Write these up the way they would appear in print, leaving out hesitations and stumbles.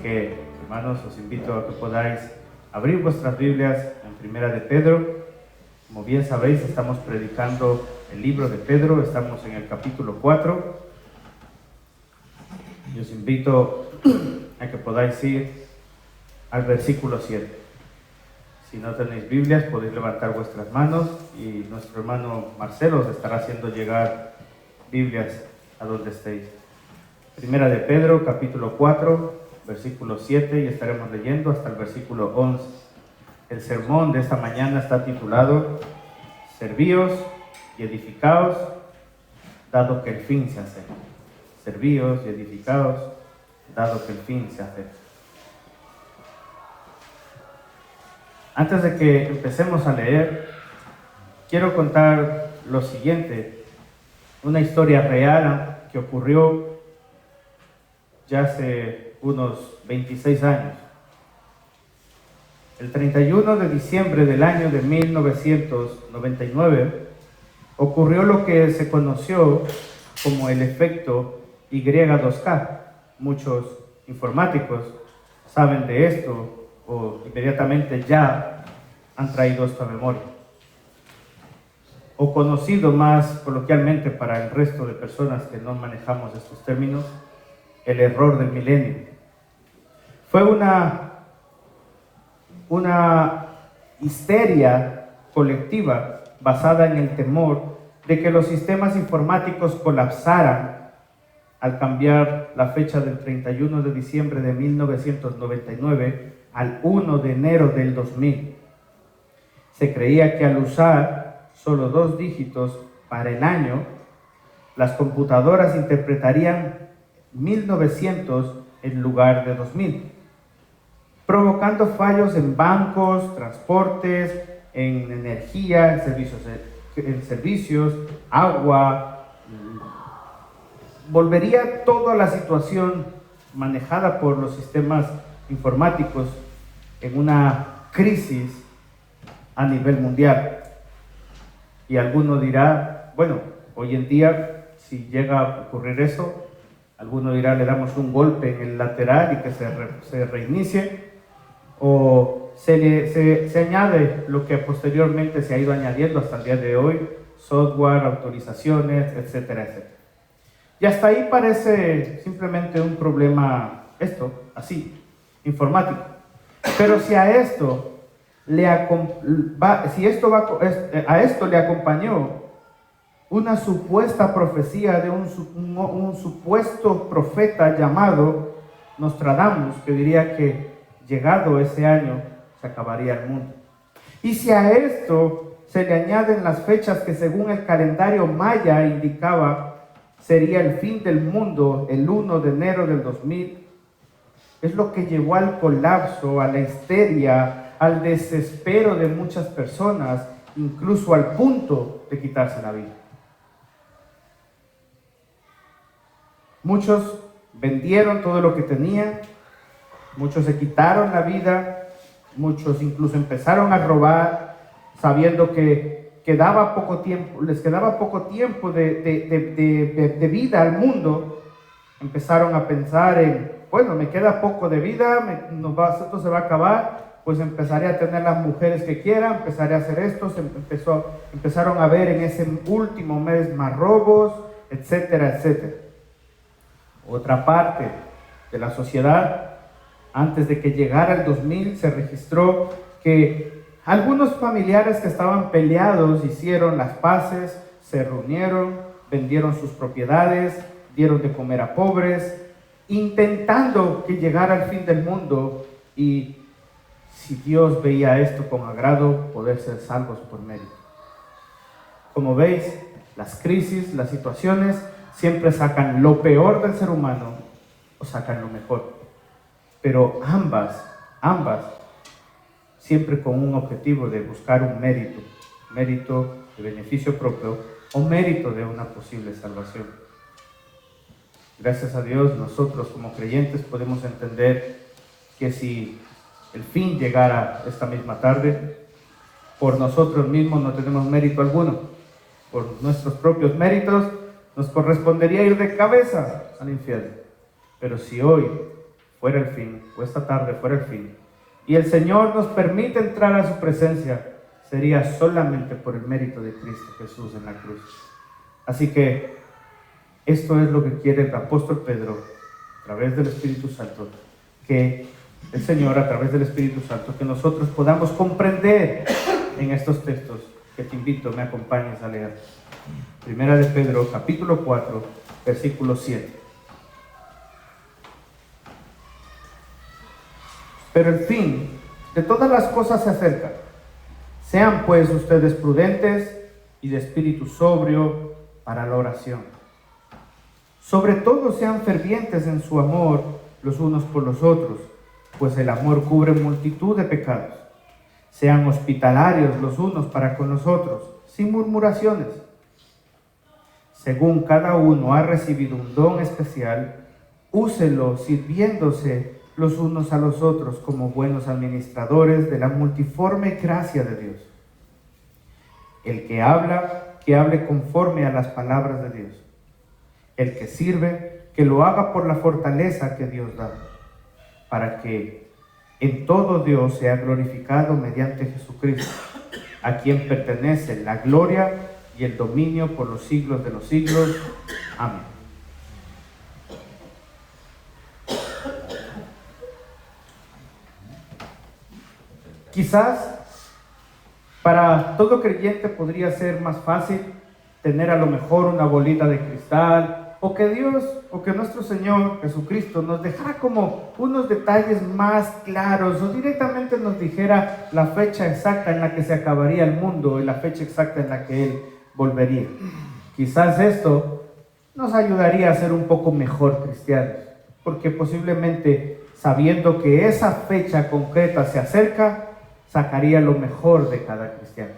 que, hermanos, os invito a que podáis abrir vuestras Biblias en Primera de Pedro. Como bien sabéis, estamos predicando el libro de Pedro, estamos en el capítulo 4. Y os invito a que podáis ir al versículo 7. Si no tenéis Biblias, podéis levantar vuestras manos y nuestro hermano Marcelo os estará haciendo llegar Biblias a donde estéis. Primera de Pedro, capítulo 4, versículo 7, y estaremos leyendo hasta el versículo 11. El sermón de esta mañana está titulado Servíos y edificaos, dado que el fin se acerca. Servíos y edificaos, dado que el fin se acerca. Antes de que empecemos a leer, quiero contar lo siguiente, una historia real que ocurrió ya hace unos 26 años. El 31 de diciembre del año de 1999 ocurrió lo que se conoció como el efecto Y2K. Muchos informáticos saben de esto o inmediatamente ya han traído esto a memoria. O conocido más coloquialmente para el resto de personas que no manejamos estos términos, el error del milenio. Fue una histeria colectiva basada en el temor de que los sistemas informáticos colapsaran al cambiar la fecha del 31 de diciembre de 1999 al 1 de enero del 2000. Se creía que al usar solo 2 dígitos para el año, las computadoras interpretarían 1900 en lugar de 2000, provocando fallos en bancos, transportes, en energía, en servicios, agua. Volvería toda la situación manejada por los sistemas informáticos en una crisis a nivel mundial. Y alguno dirá, bueno, hoy en día, si llega a ocurrir eso, alguno dirá, le damos un golpe en el lateral y que se reinicie, o se añade lo que posteriormente se ha ido añadiendo hasta el día de hoy, software, autorizaciones, etcétera, etcétera. Y hasta ahí parece simplemente un problema, informático. Pero si a esto le acompañó una supuesta profecía de un supuesto profeta llamado Nostradamus, que diría que llegado ese año se acabaría el mundo. Y si a esto se le añaden las fechas que según el calendario maya indicaba sería el fin del mundo el 1 de enero del 2000, es lo que llevó al colapso, a la histeria, al desespero de muchas personas, incluso al punto de quitarse la vida. Muchos vendieron todo lo que tenían, muchos se quitaron la vida, muchos incluso empezaron a robar, sabiendo que les quedaba poco tiempo de vida al mundo. Empezaron a pensar en, bueno, me queda poco de vida, esto se va a acabar, pues empezaré a tener las mujeres que quiera, empezaré a hacer esto. Empezaron a ver en ese último mes más robos, etcétera, etcétera. Otra parte de la sociedad, antes de que llegara el 2000, se registró que algunos familiares que estaban peleados hicieron las paces, se reunieron, vendieron sus propiedades, dieron de comer a pobres, intentando que llegara el fin del mundo y, si Dios veía esto con agrado, poder ser salvos por mérito. Como veis, las crisis, las situaciones, siempre sacan lo peor del ser humano o sacan lo mejor. Pero ambas, siempre con un objetivo de buscar un mérito de beneficio propio o mérito de una posible salvación. Gracias a Dios, nosotros como creyentes podemos entender que si el fin llegara esta misma tarde, por nosotros mismos no tenemos mérito alguno. Por nuestros propios méritos nos correspondería ir de cabeza al infierno. Pero si hoy fuera el fin, o esta tarde fuera el fin, y el Señor nos permite entrar a su presencia, sería solamente por el mérito de Cristo Jesús en la cruz. Así que esto es lo que quiere el apóstol Pedro a través del Espíritu Santo, que el Señor a través del Espíritu Santo, que nosotros podamos comprender en estos textos que te invito, me acompañes a leer. Primera de Pedro, capítulo 4, versículo 7. Pero el fin de todas las cosas se acerca. Sean pues ustedes prudentes y de espíritu sobrio para la oración. Sobre todo sean fervientes en su amor los unos por los otros, pues el amor cubre multitud de pecados. Sean hospitalarios los unos para con los otros, sin murmuraciones. Según cada uno ha recibido un don especial, úselo sirviéndose los unos a los otros como buenos administradores de la multiforme gracia de Dios. El que habla, que hable conforme a las palabras de Dios. El que sirve, que lo haga por la fortaleza que Dios da, para que en todo Dios sea glorificado mediante Jesucristo, a quien pertenece la gloria y el dominio por los siglos de los siglos. Amén. Quizás para todo creyente podría ser más fácil tener a lo mejor una bolita de cristal, o que Dios, o que nuestro Señor Jesucristo nos dejara como unos detalles más claros, o directamente nos dijera la fecha exacta en la que se acabaría el mundo y la fecha exacta en la que Él volvería. Quizás esto nos ayudaría a ser un poco mejor cristianos, porque posiblemente sabiendo que esa fecha concreta se acerca, sacaría lo mejor de cada cristiano.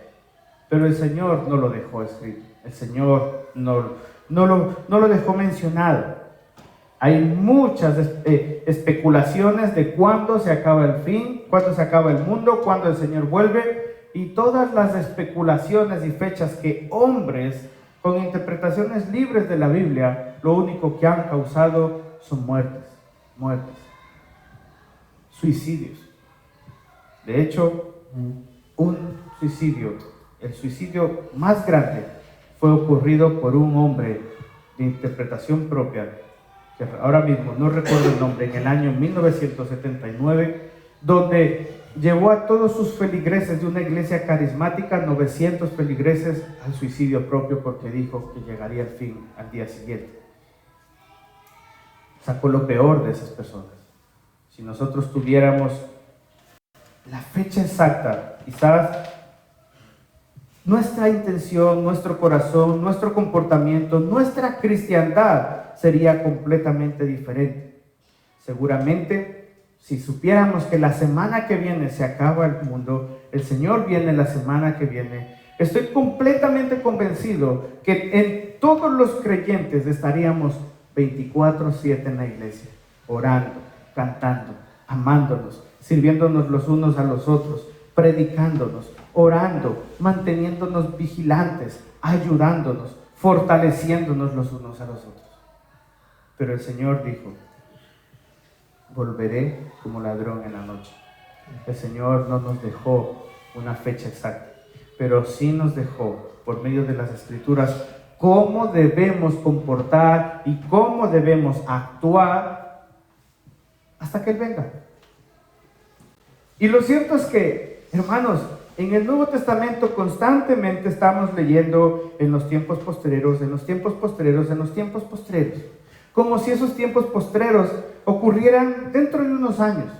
Pero el Señor no lo dejó escrito, el Señor no lo dejó mencionado. Hay muchas especulaciones de cuándo se acaba el fin, cuándo se acaba el mundo, cuándo el Señor vuelve, y todas las especulaciones y fechas que hombres con interpretaciones libres de la Biblia, lo único que han causado son muertes, suicidios. De hecho, el suicidio más grande fue ocurrido por un hombre de interpretación propia, que ahora mismo no recuerdo el nombre, en el año 1979, donde llevó a todos sus feligreses de una iglesia carismática, 900 feligreses, al suicidio propio, porque dijo que llegaría el fin al día siguiente. Sacó lo peor de esas personas. Si nosotros tuviéramos la fecha exacta, quizás nuestra intención, nuestro corazón, nuestro comportamiento, nuestra cristiandad sería completamente diferente. Seguramente, si supiéramos que la semana que viene se acaba el mundo, el Señor viene la semana que viene, estoy completamente convencido que en todos los creyentes estaríamos 24/7 en la iglesia, orando, cantando, amándonos, sirviéndonos los unos a los otros, predicándonos, orando, manteniéndonos vigilantes, ayudándonos, fortaleciéndonos los unos a los otros. Pero el Señor dijo: volveré como ladrón en la noche. El Señor no nos dejó una fecha exacta, pero sí nos dejó, por medio de las Escrituras, cómo debemos comportar y cómo debemos actuar hasta que Él venga. Y lo cierto es que, hermanos, en el Nuevo Testamento constantemente estamos leyendo en los tiempos postreros, en los tiempos postreros, en los tiempos postreros, como si esos tiempos postreros ocurrieran dentro de unos años.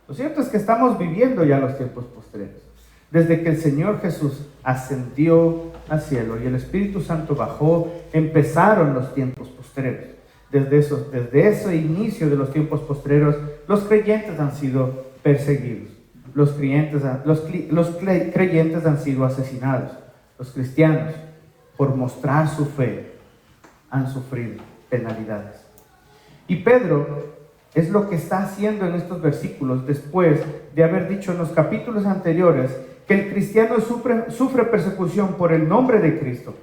Lo cierto es que estamos viviendo ya los tiempos postreros. Desde que el Señor Jesús ascendió al cielo y el Espíritu Santo bajó, empezaron los tiempos postreros. Desde ese inicio de los tiempos postreros, los creyentes han sido perseguidos. Los creyentes han sido asesinados. Los cristianos, por mostrar su fe, han sufrido penalidades. Y Pedro es lo que está haciendo en estos versículos, después de haber dicho en los capítulos anteriores que el cristiano sufre persecución por el nombre de Cristo,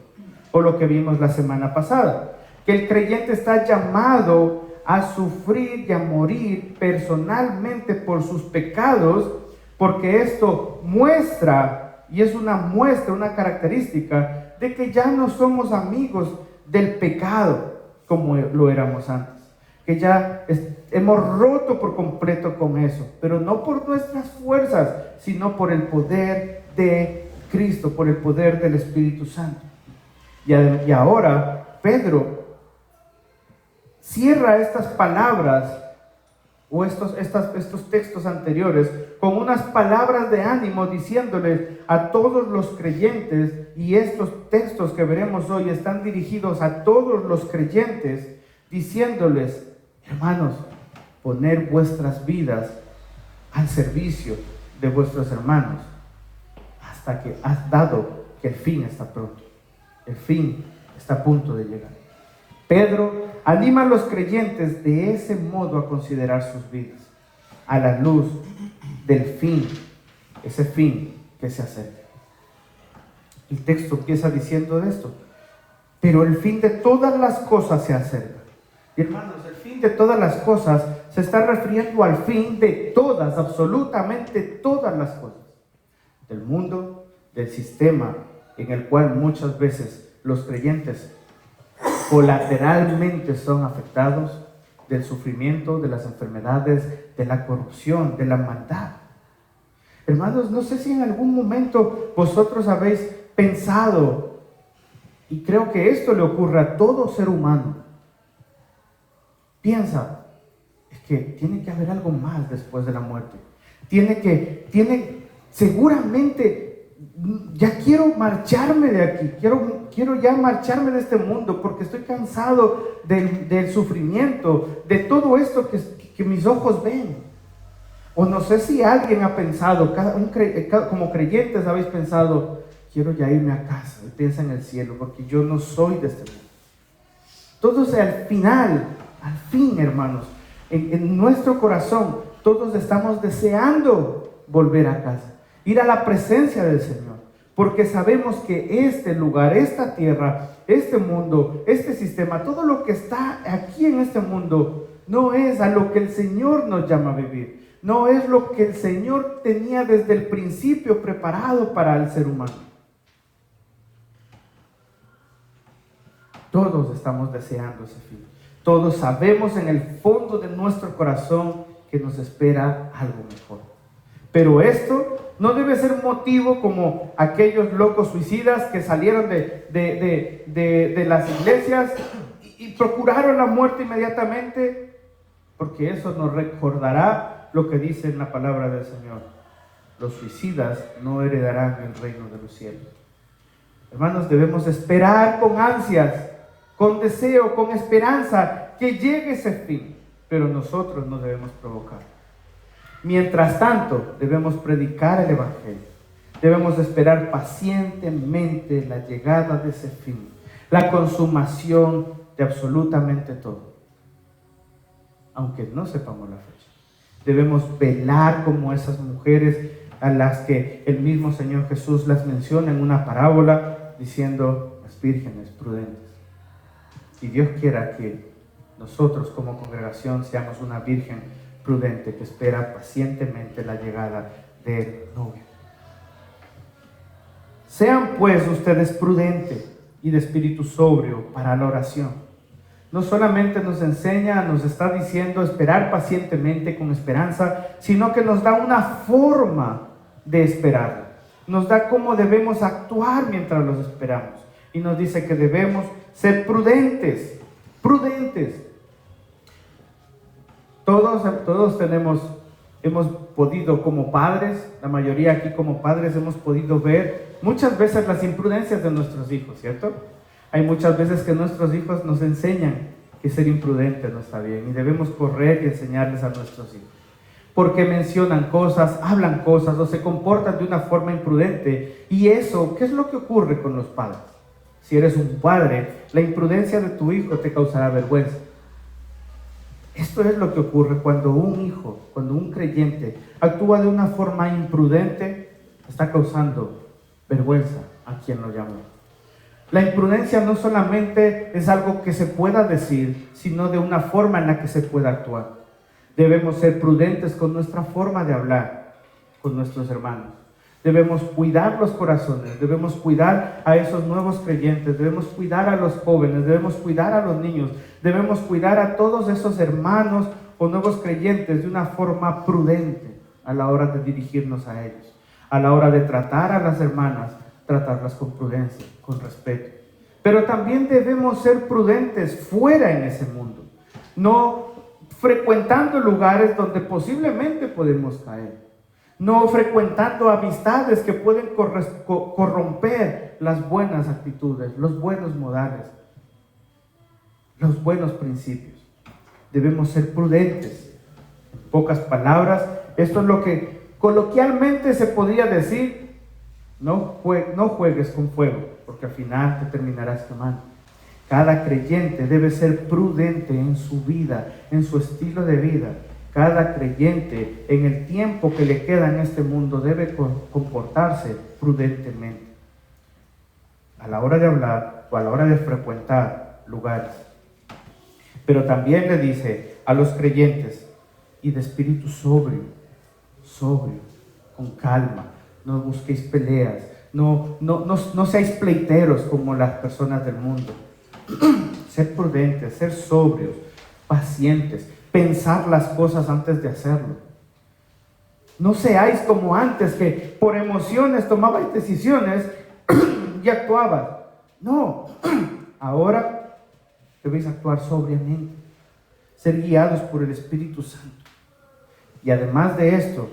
por lo que vimos la semana pasada, que el creyente está llamado a sufrir y a morir personalmente por sus pecados, porque esto muestra, y es una muestra, una característica, de que ya no somos amigos del pecado como lo éramos antes, que ya hemos roto por completo con eso, pero no por nuestras fuerzas, sino por el poder de Cristo, por el poder del Espíritu Santo. Y ahora Pedro cierra estas palabras o estos textos anteriores con unas palabras de ánimo, diciéndoles a todos los creyentes, y estos textos que veremos hoy están dirigidos a todos los creyentes, diciéndoles: hermanos, poner vuestras vidas al servicio de vuestros hermanos, hasta que has dado que el fin está pronto, el fin está a punto de llegar. Pedro anima a los creyentes de ese modo a considerar sus vidas a la luz del fin, ese fin que se acerca. El texto empieza diciendo esto: pero el fin de todas las cosas se acerca. Y hermanos, el fin de todas las cosas se está refiriendo al fin de todas, absolutamente todas las cosas, del mundo, del sistema en el cual muchas veces los creyentes colateralmente son afectados, del sufrimiento, de las enfermedades, de la corrupción, de la maldad. Hermanos, no sé si en algún momento vosotros habéis pensado, y creo que esto le ocurre a todo ser humano, piensa, es que tiene que haber algo más después de la muerte. Seguramente, ya quiero marcharme de aquí, quiero ya marcharme de este mundo, porque estoy cansado del sufrimiento, de todo esto que mis ojos ven. O no sé si alguien ha pensado, como creyentes habéis pensado: quiero ya irme a casa, y piensa en el cielo, porque yo no soy de este mundo. Todos al fin, hermanos, en nuestro corazón, todos estamos deseando volver a casa, ir a la presencia del Señor, porque sabemos que este lugar, esta tierra, este mundo, este sistema, todo lo que está aquí en este mundo, no es a lo que el Señor nos llama a vivir, no es lo que el Señor tenía desde el principio preparado para el ser humano. Todos estamos deseando ese fin. Todos sabemos en el fondo de nuestro corazón que nos espera algo mejor. Pero esto no debe ser un motivo como aquellos locos suicidas que salieron de las iglesias y procuraron la muerte inmediatamente, porque eso nos recordará lo que dice en la palabra del Señor: los suicidas no heredarán el reino de los cielos. Hermanos, debemos esperar con ansias, con deseo, con esperanza que llegue ese fin, pero nosotros no debemos provocar. Mientras tanto, debemos predicar el Evangelio. Debemos esperar pacientemente la llegada de ese fin, la consumación de absolutamente todo, aunque no sepamos la fecha. Debemos velar como esas mujeres a las que el mismo Señor Jesús las menciona en una parábola, diciendo: las vírgenes prudentes. Y Dios quiera que nosotros como congregación seamos una virgen prudente que espera pacientemente la llegada del novio. Sean pues ustedes prudentes y de espíritu sobrio para la oración. No solamente nos enseña, nos está diciendo esperar pacientemente con esperanza, sino que nos da una forma de esperar. Nos da cómo debemos actuar mientras los esperamos. Y nos dice que debemos ser prudentes. Todos hemos podido como padres, la mayoría aquí como padres hemos podido ver muchas veces las imprudencias de nuestros hijos, ¿cierto? Hay muchas veces que nuestros hijos nos enseñan que ser imprudente no está bien y debemos correr y enseñarles a nuestros hijos. Porque mencionan cosas, hablan cosas o se comportan de una forma imprudente. Y eso, ¿qué es lo que ocurre con los padres? Si eres un padre, la imprudencia de tu hijo te causará vergüenza. Esto es lo que ocurre cuando un hijo, cuando un creyente actúa de una forma imprudente, está causando vergüenza a quien lo llamó. La imprudencia no solamente es algo que se pueda decir, sino de una forma en la que se pueda actuar. Debemos ser prudentes con nuestra forma de hablar con nuestros hermanos. Debemos cuidar los corazones, debemos cuidar a esos nuevos creyentes, debemos cuidar a los jóvenes, debemos cuidar a los niños, debemos cuidar a todos esos hermanos o nuevos creyentes de una forma prudente a la hora de dirigirnos a ellos. A la hora de tratar a las hermanas, tratarlas con prudencia, con respeto. Pero también debemos ser prudentes fuera en ese mundo, no frecuentando lugares donde posiblemente podemos caer. No frecuentando amistades que pueden corromper las buenas actitudes, los buenos modales, los buenos principios. Debemos ser prudentes. En pocas palabras, esto es lo que coloquialmente se podría decir: no juegues con fuego, porque al final te terminarás quemando. Cada creyente debe ser prudente en su vida, en su estilo de vida. Cada creyente, en el tiempo que le queda en este mundo, debe comportarse prudentemente a la hora de hablar o a la hora de frecuentar lugares. Pero también le dice a los creyentes: y de espíritu sobrio, con calma, no busquéis peleas, no seáis pleiteros como las personas del mundo. Ser prudentes, ser sobrios, pacientes, pensar las cosas antes de hacerlo. No seáis como antes, que por emociones tomabais decisiones y actuabas. No, ahora debéis actuar sobriamente, ser guiados por el Espíritu Santo. Y además de esto,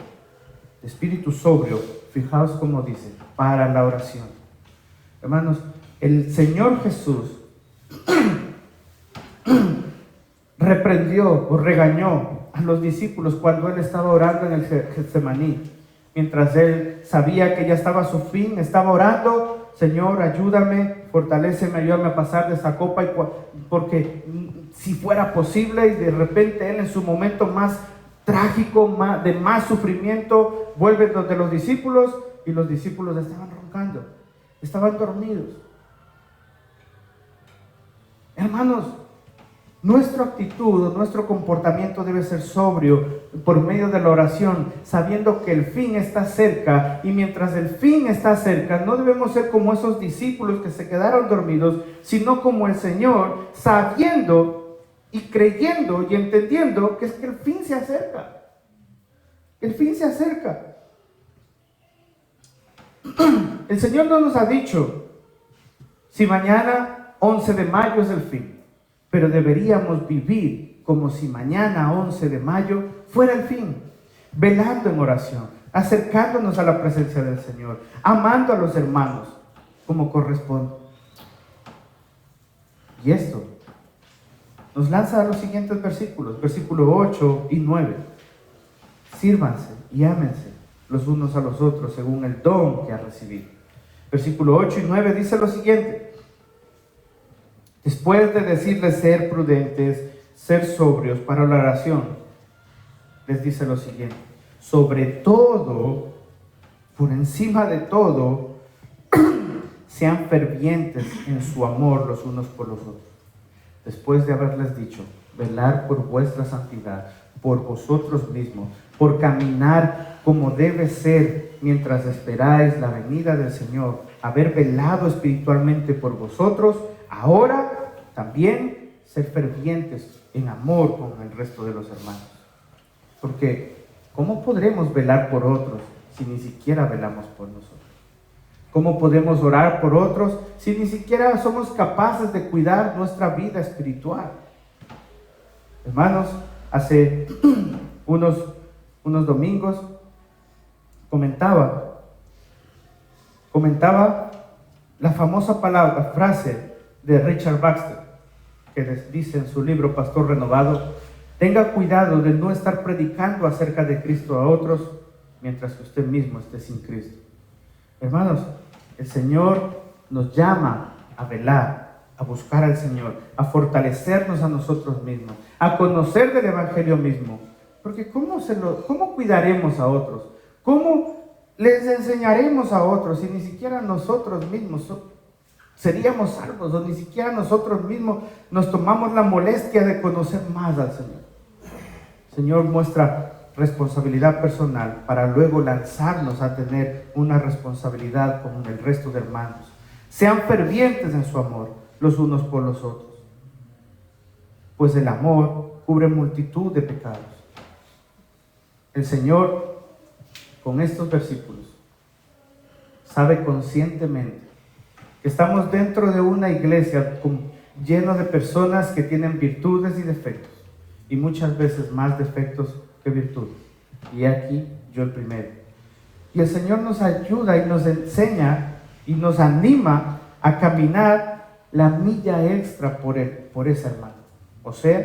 espíritu sobrio, fijaos cómo dice, para la oración. Hermanos, el Señor Jesús reprendió o regañó a los discípulos cuando Él estaba orando en el Getsemaní. Mientras Él sabía que ya estaba a su fin, estaba orando: Señor, ayúdame, fortaléceme, ayúdame a pasar de esta copa, porque si fuera posible. Y de repente Él, en su momento más trágico, de más sufrimiento, vuelve donde los discípulos, y los discípulos estaban roncando, estaban dormidos. Hermanos, nuestra actitud, nuestro comportamiento debe ser sobrio por medio de la oración, sabiendo que el fin está cerca. Y mientras el fin está cerca, no debemos ser como esos discípulos que se quedaron dormidos, sino como el Señor, sabiendo y creyendo y entendiendo que es que el fin se acerca. El fin se acerca. El Señor no nos ha dicho si mañana 11 de mayo es el fin, pero deberíamos vivir como si mañana 11 de mayo fuera el fin, velando en oración, acercándonos a la presencia del Señor, amando a los hermanos como corresponde. Y esto nos lanza a los siguientes versículos, versículos 8 y 9. Sírvanse y ámense los unos a los otros según el don que han recibido. Versículo 8 y 9 dice lo siguiente: después de decirles ser prudentes, ser sobrios para la oración, les dice lo siguiente: sobre todo, por encima de todo, sean fervientes en su amor los unos por los otros. Después de haberles dicho, velar por vuestra santidad, por vosotros mismos, por caminar como debe ser mientras esperáis la venida del Señor, haber velado espiritualmente por vosotros, ahora también ser fervientes en amor con el resto de los hermanos. Porque ¿cómo podremos velar por otros si ni siquiera velamos por nosotros? ¿Cómo podemos orar por otros si ni siquiera somos capaces de cuidar nuestra vida espiritual? Hermanos, hace unos domingos comentaba la famosa frase de Richard Baxter, que dice en su libro Pastor Renovado: tenga cuidado de no estar predicando acerca de Cristo a otros mientras que usted mismo esté sin Cristo. Hermanos, el Señor nos llama a velar, a buscar al Señor, a fortalecernos a nosotros mismos, a conocer del Evangelio mismo. Porque ¿cómo cuidaremos a otros? ¿Cómo les enseñaremos a otros si ni siquiera nosotros mismos seríamos salvos, o ni siquiera nosotros mismos nos tomamos la molestia de conocer más al Señor. El Señor muestra responsabilidad personal para luego lanzarnos a tener una responsabilidad con el resto de hermanos. Sean fervientes en su amor los unos por los otros, pues el amor cubre multitud de pecados. El Señor, con estos versículos, sabe conscientemente que estamos dentro de una iglesia llena de personas que tienen virtudes y defectos, y muchas veces más defectos que virtudes. Y aquí yo el primero. Y el Señor nos ayuda y nos enseña y nos anima a caminar la milla extra por ese hermano. O sea,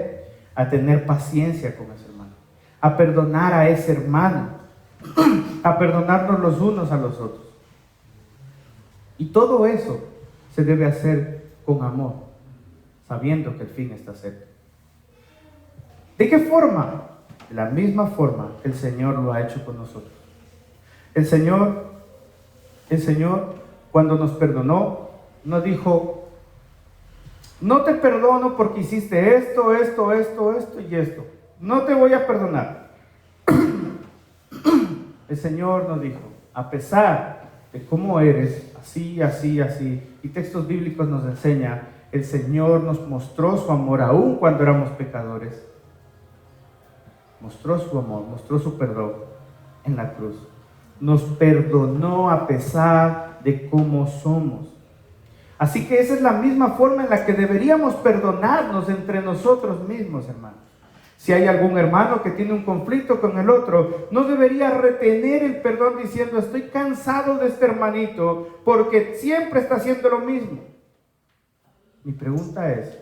a tener paciencia con ese hermano, a perdonar a ese hermano, a perdonarnos los unos a los otros. Y todo eso se debe hacer con amor, sabiendo que el fin está cerca. ¿De qué forma? De la misma forma que el Señor lo ha hecho con nosotros. El Señor, cuando nos perdonó, no dijo: no te perdono porque hiciste esto y esto. No te voy a perdonar. El Señor nos dijo: a pesar de cómo eres, así, y textos bíblicos nos enseñan, el Señor nos mostró su amor aún cuando éramos pecadores. Mostró su amor, mostró su perdón en la cruz. Nos perdonó a pesar de cómo somos. Así que esa es la misma forma en la que deberíamos perdonarnos entre nosotros mismos, hermanos. Si hay algún hermano que tiene un conflicto con el otro, no debería retener el perdón diciendo: estoy cansado de este hermanito porque siempre está haciendo lo mismo. Mi pregunta es: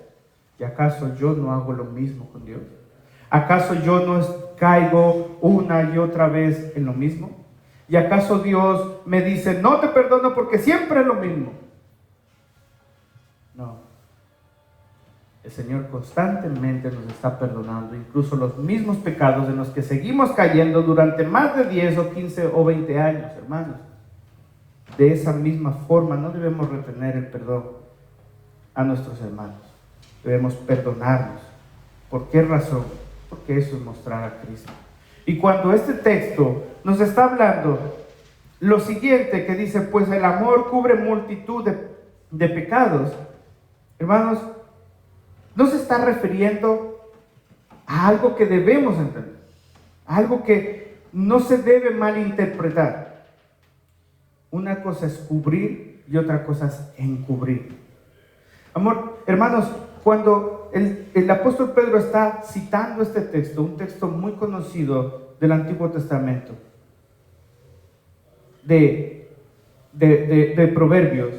¿y acaso yo no hago lo mismo con Dios? ¿Acaso yo no caigo una y otra vez en lo mismo? ¿Y acaso Dios me dice: no te perdono porque siempre es lo mismo? No. El Señor constantemente nos está perdonando, incluso los mismos pecados en los que seguimos cayendo durante más de 10 o 15 o 20 años, hermanos. De esa misma forma no debemos retener el perdón a nuestros hermanos. Debemos perdonarnos. ¿Por qué razón? Porque eso es mostrar a Cristo. Y cuando este texto nos está hablando lo siguiente, que dice: pues el amor cubre multitud de pecados, hermanos, no se está refiriendo a algo que debemos entender, a algo que no se debe malinterpretar. Una cosa es cubrir y otra cosa es encubrir. Hermanos, cuando el apóstol Pedro está citando este texto, un texto muy conocido del Antiguo Testamento, de Proverbios,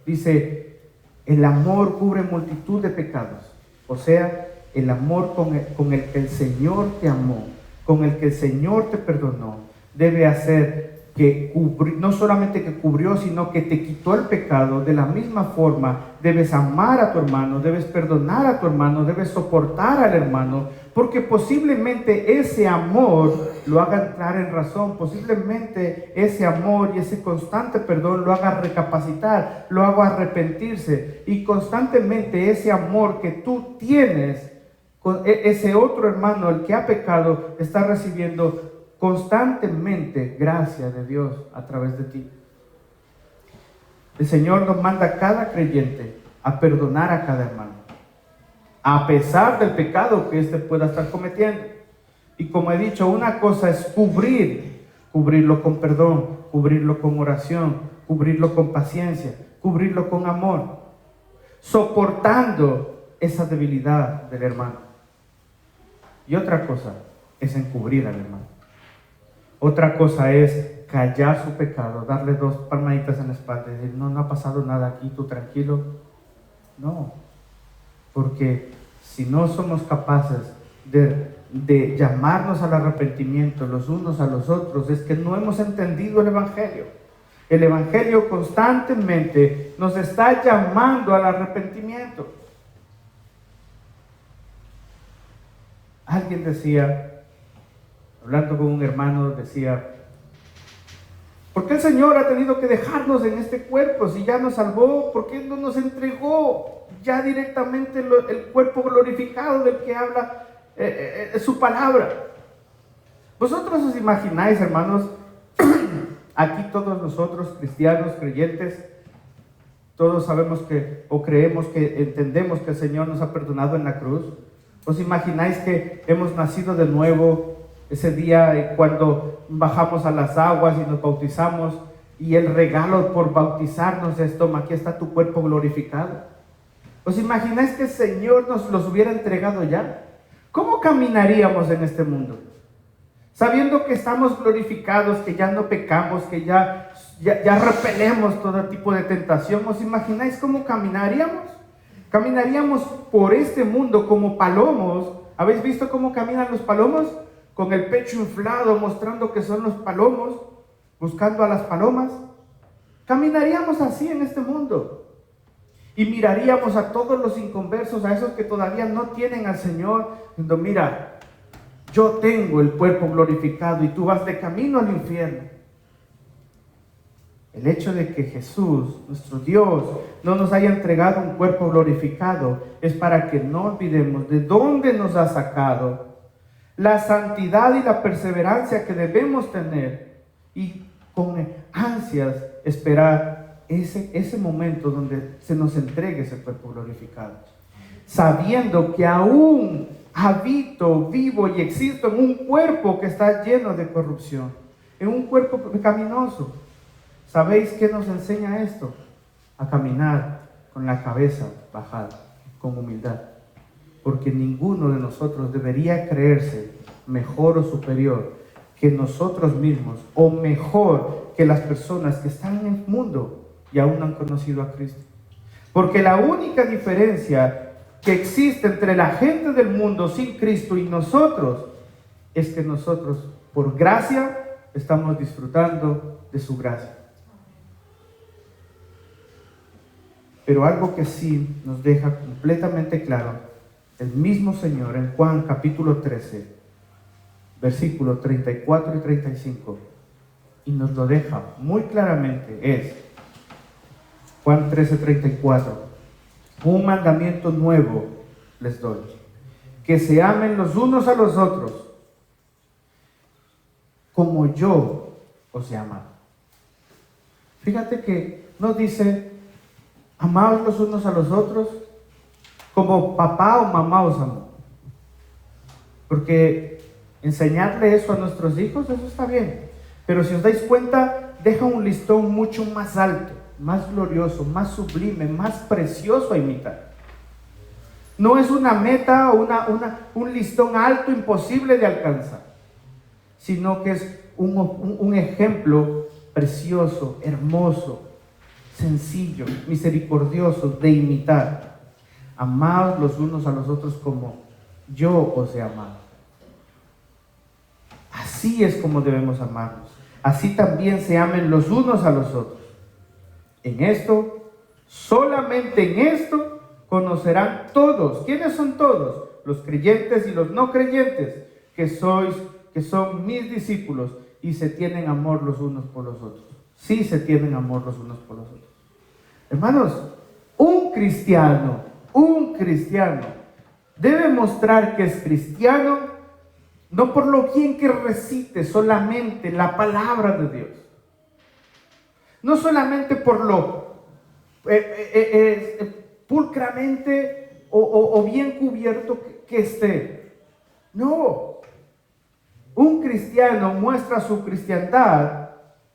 dice: el amor cubre multitud de pecados. O sea, el amor con el que el Señor te amó, con el que el Señor te perdonó, debe hacer que no solamente que cubrió, sino que te quitó el pecado. De la misma forma, debes amar a tu hermano, debes perdonar a tu hermano, debes soportar al hermano, porque posiblemente ese amor lo haga entrar en razón, posiblemente ese amor y ese constante perdón lo haga recapacitar, lo haga arrepentirse, y constantemente ese amor que tú tienes con ese otro hermano, el que ha pecado, está recibiendo constantemente gracia de Dios a través de ti. El Señor nos manda a cada creyente a perdonar a cada hermano, a pesar del pecado que éste pueda estar cometiendo. Y como he dicho, una cosa es cubrirlo con perdón, cubrirlo con oración, cubrirlo con paciencia, cubrirlo con amor, soportando esa debilidad del hermano. Y otra cosa es encubrir al hermano. Otra cosa es callar su pecado, darle 2 palmaditas en la espalda y decir: no ha pasado nada aquí, tú tranquilo. No, porque si no somos capaces de llamarnos al arrepentimiento los unos a los otros, es que no hemos entendido el Evangelio. El Evangelio constantemente nos está llamando al arrepentimiento. Alguien decía, hablando con un hermano, decía: ¿Por qué el Señor ha tenido que dejarnos en este cuerpo? Si ya nos salvó, ¿por qué no nos entregó ya directamente el cuerpo glorificado del que habla su palabra? ¿Vosotros os imagináis, hermanos, aquí todos nosotros, cristianos, creyentes, todos sabemos que, o creemos que, entendemos que el Señor nos ha perdonado en la cruz? ¿Os imagináis que hemos nacido de nuevo ese día cuando bajamos a las aguas y nos bautizamos, y el regalo por bautizarnos es: toma, aquí está tu cuerpo glorificado? ¿Os imagináis que el Señor nos los hubiera entregado ya? ¿Cómo caminaríamos en este mundo? Sabiendo que estamos glorificados, que ya no pecamos, que ya repelemos todo tipo de tentación. ¿Os imagináis cómo caminaríamos? Caminaríamos por este mundo como palomos. ¿Habéis visto cómo caminan los palomos? Con el pecho inflado, mostrando que son los palomos, buscando a las palomas. Caminaríamos así en este mundo. Y miraríamos a todos los inconversos, a esos que todavía no tienen al Señor, diciendo: mira, yo tengo el cuerpo glorificado y tú vas de camino al infierno. El hecho de que Jesús, nuestro Dios, no nos haya entregado un cuerpo glorificado es para que no olvidemos de dónde nos ha sacado, la santidad y la perseverancia que debemos tener, y con ansias esperar ese momento donde se nos entregue ese cuerpo glorificado, sabiendo que aún habito, vivo y existo en un cuerpo que está lleno de corrupción, en un cuerpo pecaminoso. ¿Sabéis qué nos enseña esto? A caminar con la cabeza bajada, con humildad, porque ninguno de nosotros debería creerse mejor o superior que nosotros mismos, o mejor que las personas que están en el mundo y aún no han conocido a Cristo. Porque la única diferencia que existe entre la gente del mundo sin Cristo y nosotros es que nosotros, por gracia, estamos disfrutando de su gracia. Pero algo que sí nos deja completamente claro el mismo Señor en Juan capítulo 13, versículos 34 y 35, y nos lo deja muy claramente, es Juan 13, 34: un mandamiento nuevo les doy, que se amen los unos a los otros, como yo os he amado. Fíjate que no dice: amaos los unos a los otros como papá o mamá os amó. Porque enseñarle eso a nuestros hijos, eso está bien. Pero si os dais cuenta, deja un listón mucho más alto, más glorioso, más sublime, más precioso a imitar. No es una meta o un listón alto imposible de alcanzar, sino que es un ejemplo precioso, hermoso, sencillo, misericordioso de imitar. Amaos los unos a los otros como yo os he amado. Así es como debemos amarnos. Así también se amen los unos a los otros. En esto, solamente en esto, conocerán todos. ¿Quiénes son todos? Los creyentes y los no creyentes, que son mis discípulos, y se tienen amor los unos por los otros. Sí se tienen amor los unos por los otros. Hermanos, un cristiano debe mostrar que es cristiano no por lo bien que recite solamente la palabra de Dios, no solamente por lo pulcramente o bien cubierto que esté. No, un cristiano muestra su cristiandad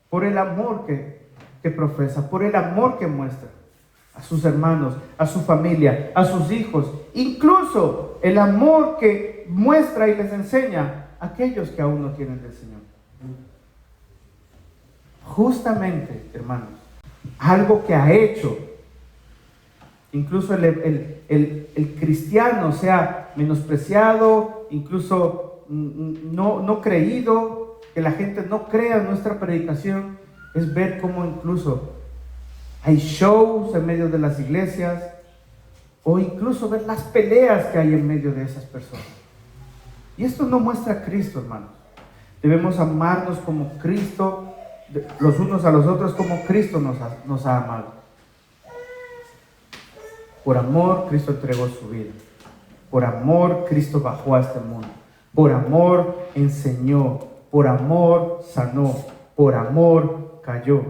por el amor que profesa, por el amor que muestra a sus hermanos, a su familia, a sus hijos, incluso el amor que muestra y les enseña a aquellos que aún no tienen del Señor. Justamente, hermanos, algo que ha hecho incluso el cristiano sea menospreciado, incluso no creído, que la gente no crea en nuestra predicación, es ver cómo incluso hay shows en medio de las iglesias, o incluso ver las peleas que hay en medio de esas personas. Y esto no muestra a Cristo, hermanos. Debemos amarnos como Cristo los unos a los otros como Cristo nos ha amado. Por amor, Cristo entregó su vida. Por amor, Cristo bajó a este mundo. Por amor, enseñó. Por amor, sanó. Por amor, cayó.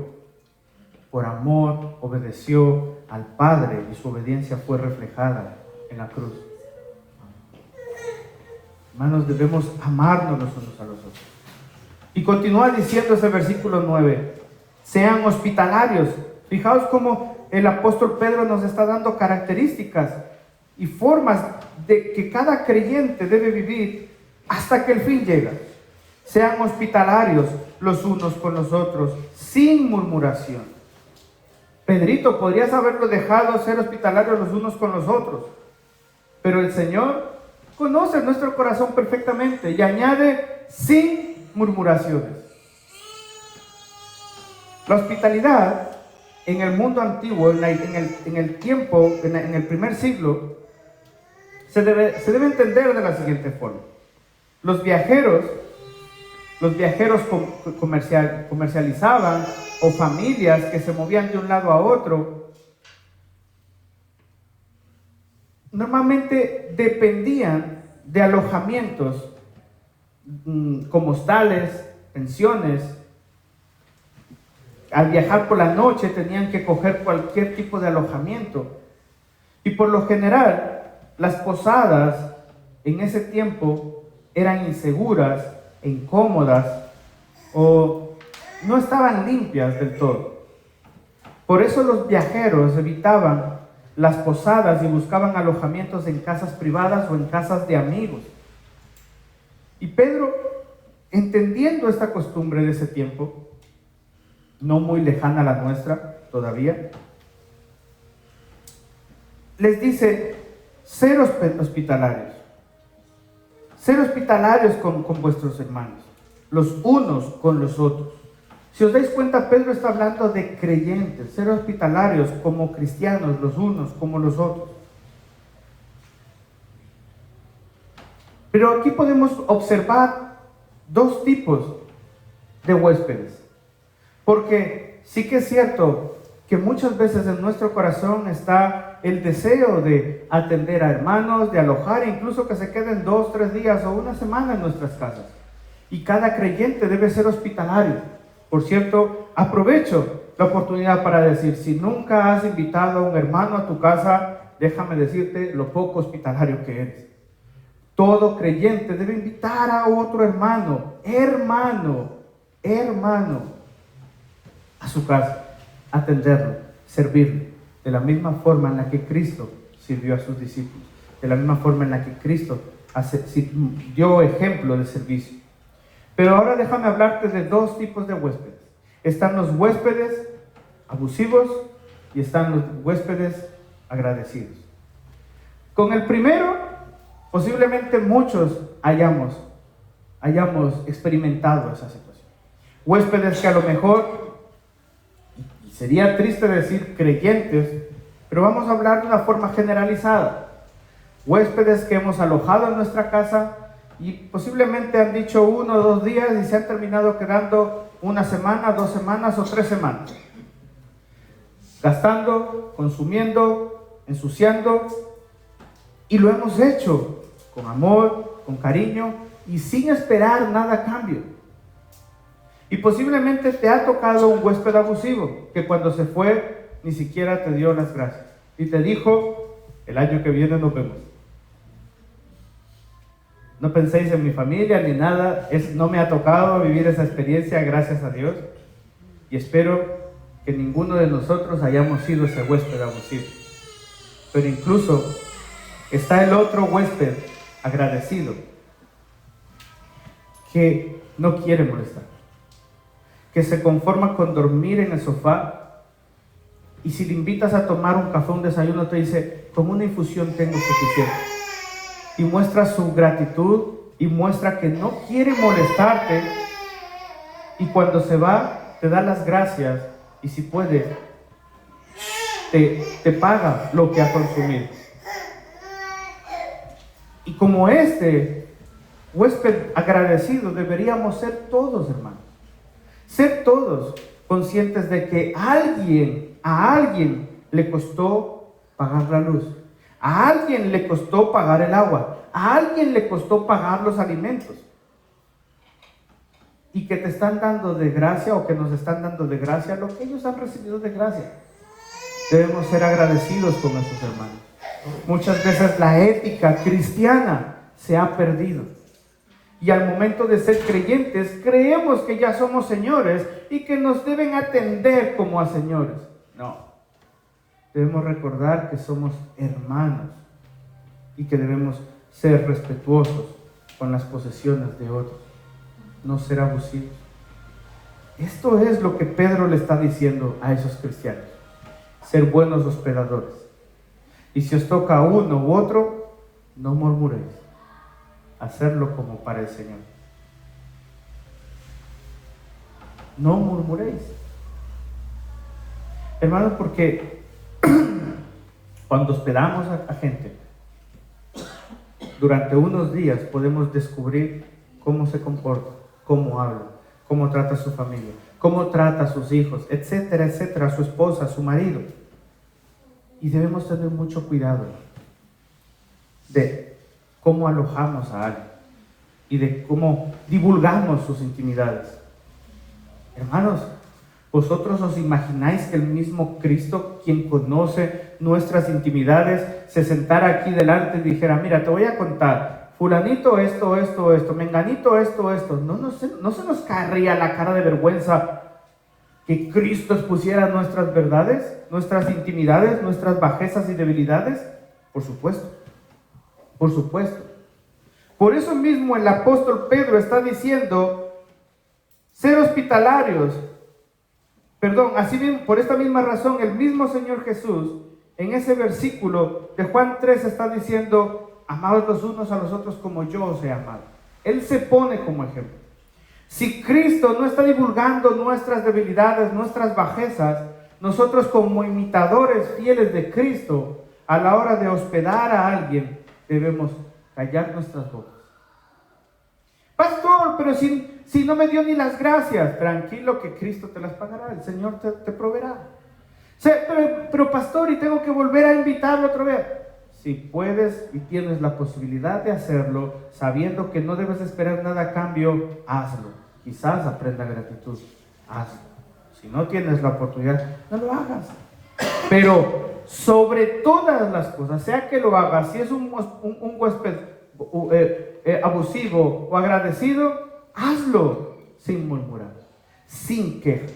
Por amor, obedeció al Padre y su obediencia fue reflejada en la cruz. Hermanos, debemos amarnos los unos a los otros. Y continúa diciendo ese versículo 9. Sean hospitalarios. Fijaos cómo el apóstol Pedro nos está dando características y formas de que cada creyente debe vivir hasta que el fin llega. Sean hospitalarios los unos con los otros, sin murmuración. Pedrito, podrías haberlo dejado ser hospitalarios los unos con los otros, pero el Señor conoce nuestro corazón perfectamente y añade sin murmuraciones. La hospitalidad en el mundo antiguo, en el primer siglo, se debe entender de la siguiente forma. Los viajeros comercializaban, o familias que se movían de un lado a otro, normalmente dependían de alojamientos como hostales, pensiones. Al viajar por la noche tenían que coger cualquier tipo de alojamiento. Y por lo general, las posadas en ese tiempo eran inseguras e incómodas o no estaban limpias del todo. Por eso los viajeros evitaban las posadas y buscaban alojamientos en casas privadas o en casas de amigos. Y Pedro, entendiendo esta costumbre de ese tiempo, no muy lejana a la nuestra todavía, les dice: ser hospitalarios. Ser hospitalarios con vuestros hermanos, los unos con los otros. Si os dais cuenta, Pedro está hablando de creyentes, ser hospitalarios como cristianos, los unos como los otros. Pero aquí podemos observar dos tipos de huéspedes. Porque sí que es cierto que muchas veces en nuestro corazón está el deseo de atender a hermanos, de alojar, incluso que se queden 2, 3 días o una semana en nuestras casas. Y cada creyente debe ser hospitalario. Por cierto, aprovecho la oportunidad para decir, si nunca has invitado a un hermano a tu casa, déjame decirte lo poco hospitalario que eres. Todo creyente debe invitar a otro hermano, a su casa, atenderlo, servirle, de la misma forma en la que Cristo sirvió a sus discípulos, de la misma forma en la que Cristo dio ejemplo de servicio. Pero ahora déjame hablarte de dos tipos de huéspedes. Están los huéspedes abusivos y están los huéspedes agradecidos. Con el primero, posiblemente muchos hayamos experimentado esa situación. Huéspedes que a lo mejor, y sería triste decir creyentes, pero vamos a hablar de una forma generalizada. Huéspedes que hemos alojado en nuestra casa y posiblemente han dicho 1 o 2 días y se han terminado quedando 1 semana, 2 semanas o 3 semanas. Gastando, consumiendo, ensuciando, y lo hemos hecho con amor, con cariño y sin esperar nada a cambio. Y posiblemente te ha tocado un huésped abusivo que cuando se fue ni siquiera te dio las gracias y te dijo: el año que viene nos vemos. No penséis en mi familia ni nada, no me ha tocado vivir esa experiencia, gracias a Dios, y espero que ninguno de nosotros hayamos sido ese huésped abusivo. Pero incluso está el otro huésped agradecido que no quiere molestar, que se conforma con dormir en el sofá, y si le invitas a tomar un café, un desayuno, te dice: con una infusión tengo suficiente. Y muestra su gratitud y muestra que no quiere molestarte, y cuando se va te da las gracias y si puede te paga lo que ha consumido. Y como este huésped agradecido deberíamos ser todos, hermanos. Ser todos conscientes de que a alguien le costó pagar la luz, a alguien le costó pagar el agua, a alguien le costó pagar los alimentos. Y que te están dando de gracia, o que nos están dando de gracia lo que ellos han recibido de gracia. Debemos ser agradecidos con nuestros hermanos. Muchas veces la ética cristiana se ha perdido. Y al momento de ser creyentes, creemos que ya somos señores y que nos deben atender como a señores. No. Debemos recordar que somos hermanos y que debemos ser respetuosos con las posesiones de otros. No ser abusivos. Esto es lo que Pedro le está diciendo a esos cristianos. Ser buenos hospedadores. Y si os toca uno u otro, no murmuréis. Hacerlo como para el Señor. No murmuréis. Hermanos, porque cuando hospedamos a gente, durante unos días podemos descubrir cómo se comporta, cómo habla, cómo trata a su familia, cómo trata a sus hijos, etcétera, etcétera, a su esposa, a su marido. Y debemos tener mucho cuidado de cómo alojamos a alguien y de cómo divulgamos sus intimidades. Hermanos, ¿vosotros os imagináis que el mismo Cristo, quien conoce nuestras intimidades, se sentara aquí delante y dijera: mira, te voy a contar, fulanito esto, menganito esto? No se nos caería la cara de vergüenza que Cristo expusiera nuestras verdades, nuestras intimidades, nuestras bajezas y debilidades. Por supuesto. Por eso mismo el apóstol Pedro está diciendo: ser hospitalarios. Así mismo, por esta misma razón, el mismo Señor Jesús, en ese versículo de Juan 3, está diciendo: amados los unos a los otros como yo os he amado. Él se pone como ejemplo. Si Cristo no está divulgando nuestras debilidades, nuestras bajezas, nosotros como imitadores fieles de Cristo, a la hora de hospedar a alguien, debemos callar nuestras bocas. Pastor, pero si no me dio ni las gracias, tranquilo que Cristo te las pagará, el Señor te proveerá. Pero pastor, y tengo que volver a invitarlo otra vez. Si puedes y tienes la posibilidad de hacerlo, sabiendo que no debes esperar nada a cambio, hazlo. Quizás aprenda gratitud, hazlo. Si no tienes la oportunidad, no lo hagas. Pero sobre todas las cosas, sea que lo hagas, si es un huésped abusivo o agradecido, hazlo sin murmurar, sin queja.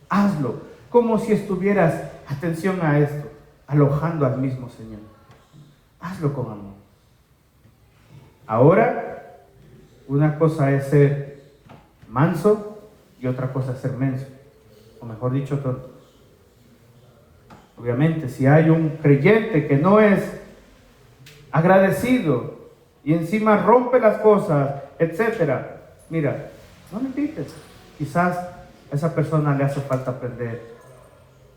Hazlo como si estuvieras, atención a esto, alojando al mismo Señor. Hazlo con amor. Ahora, una cosa es ser manso y otra cosa es ser menso, o mejor dicho, tonto. Obviamente, si hay un creyente que no es agradecido y encima rompe las cosas, etcétera, mira, no le invites. Quizás a esa persona le hace falta aprender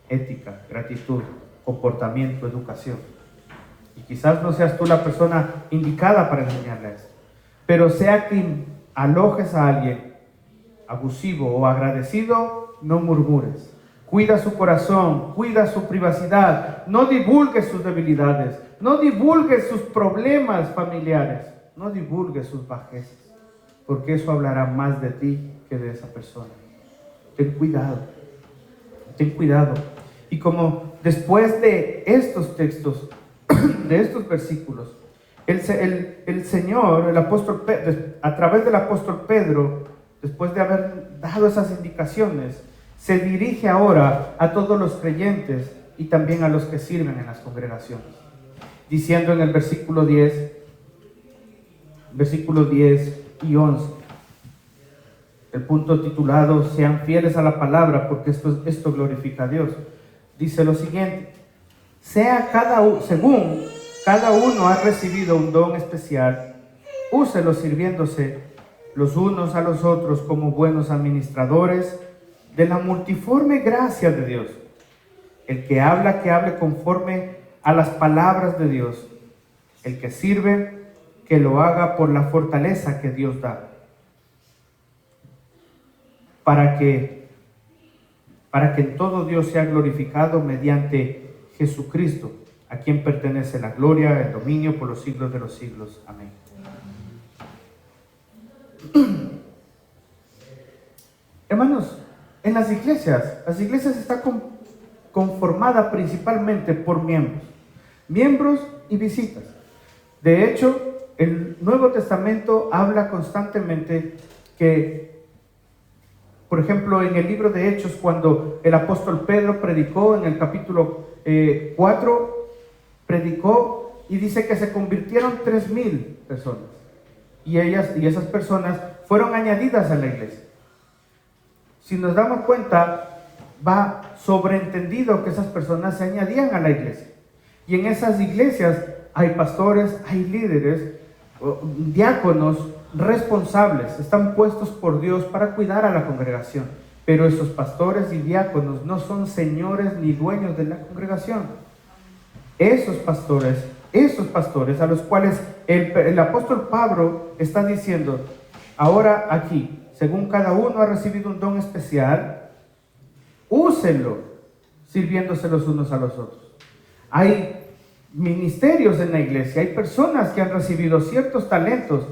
ética, gratitud, comportamiento, educación. Y quizás no seas tú la persona indicada para enseñarle eso. Pero sea que alojes a alguien abusivo o agradecido, no murmures. Cuida su corazón, cuida su privacidad. No divulgues sus debilidades. No divulgues sus problemas familiares. No divulgues sus bajezas. Porque eso hablará más de ti que de esa persona. Ten cuidado. Ten cuidado. Y como después de estos textos, de estos versículos, el Señor, el apóstol Pedro, a través del apóstol Pedro, después de haber dado esas indicaciones, se dirige ahora a todos los creyentes y también a los que sirven en las congregaciones, diciendo en el versículo 10 y 11, el punto titulado "Sean fieles a la palabra, porque esto glorifica a Dios", dice lo siguiente: según cada uno ha recibido un don especial, úselo sirviéndose los unos a los otros como buenos administradores de la multiforme gracia de Dios. El que hable conforme a las palabras de Dios. El que sirve, que lo haga por la fortaleza que Dios da. para que en todo Dios sea glorificado mediante Jesucristo, a quien pertenece la gloria, el dominio por los siglos de los siglos. Amén. Hermanos, en las iglesias están conformadas principalmente por miembros y visitas. De hecho, el Nuevo Testamento habla constantemente que, por ejemplo, en el libro de Hechos, cuando el apóstol Pedro predicó en el capítulo 4, predicó y dice que se convirtieron 3,000 personas. Y esas personas fueron añadidas a la iglesia. Si nos damos cuenta, va sobreentendido que esas personas se añadían a la iglesia. Y en esas iglesias hay pastores, hay líderes, diáconos responsables, están puestos por Dios para cuidar a la congregación. Pero esos pastores y diáconos no son señores ni dueños de la congregación. Esos pastores a los cuales el apóstol Pablo está diciendo, ahora aquí, según cada uno ha recibido un don especial, úsenlo, sirviéndose los unos a los otros. Hay ministerios en la iglesia, hay personas que han recibido ciertos talentos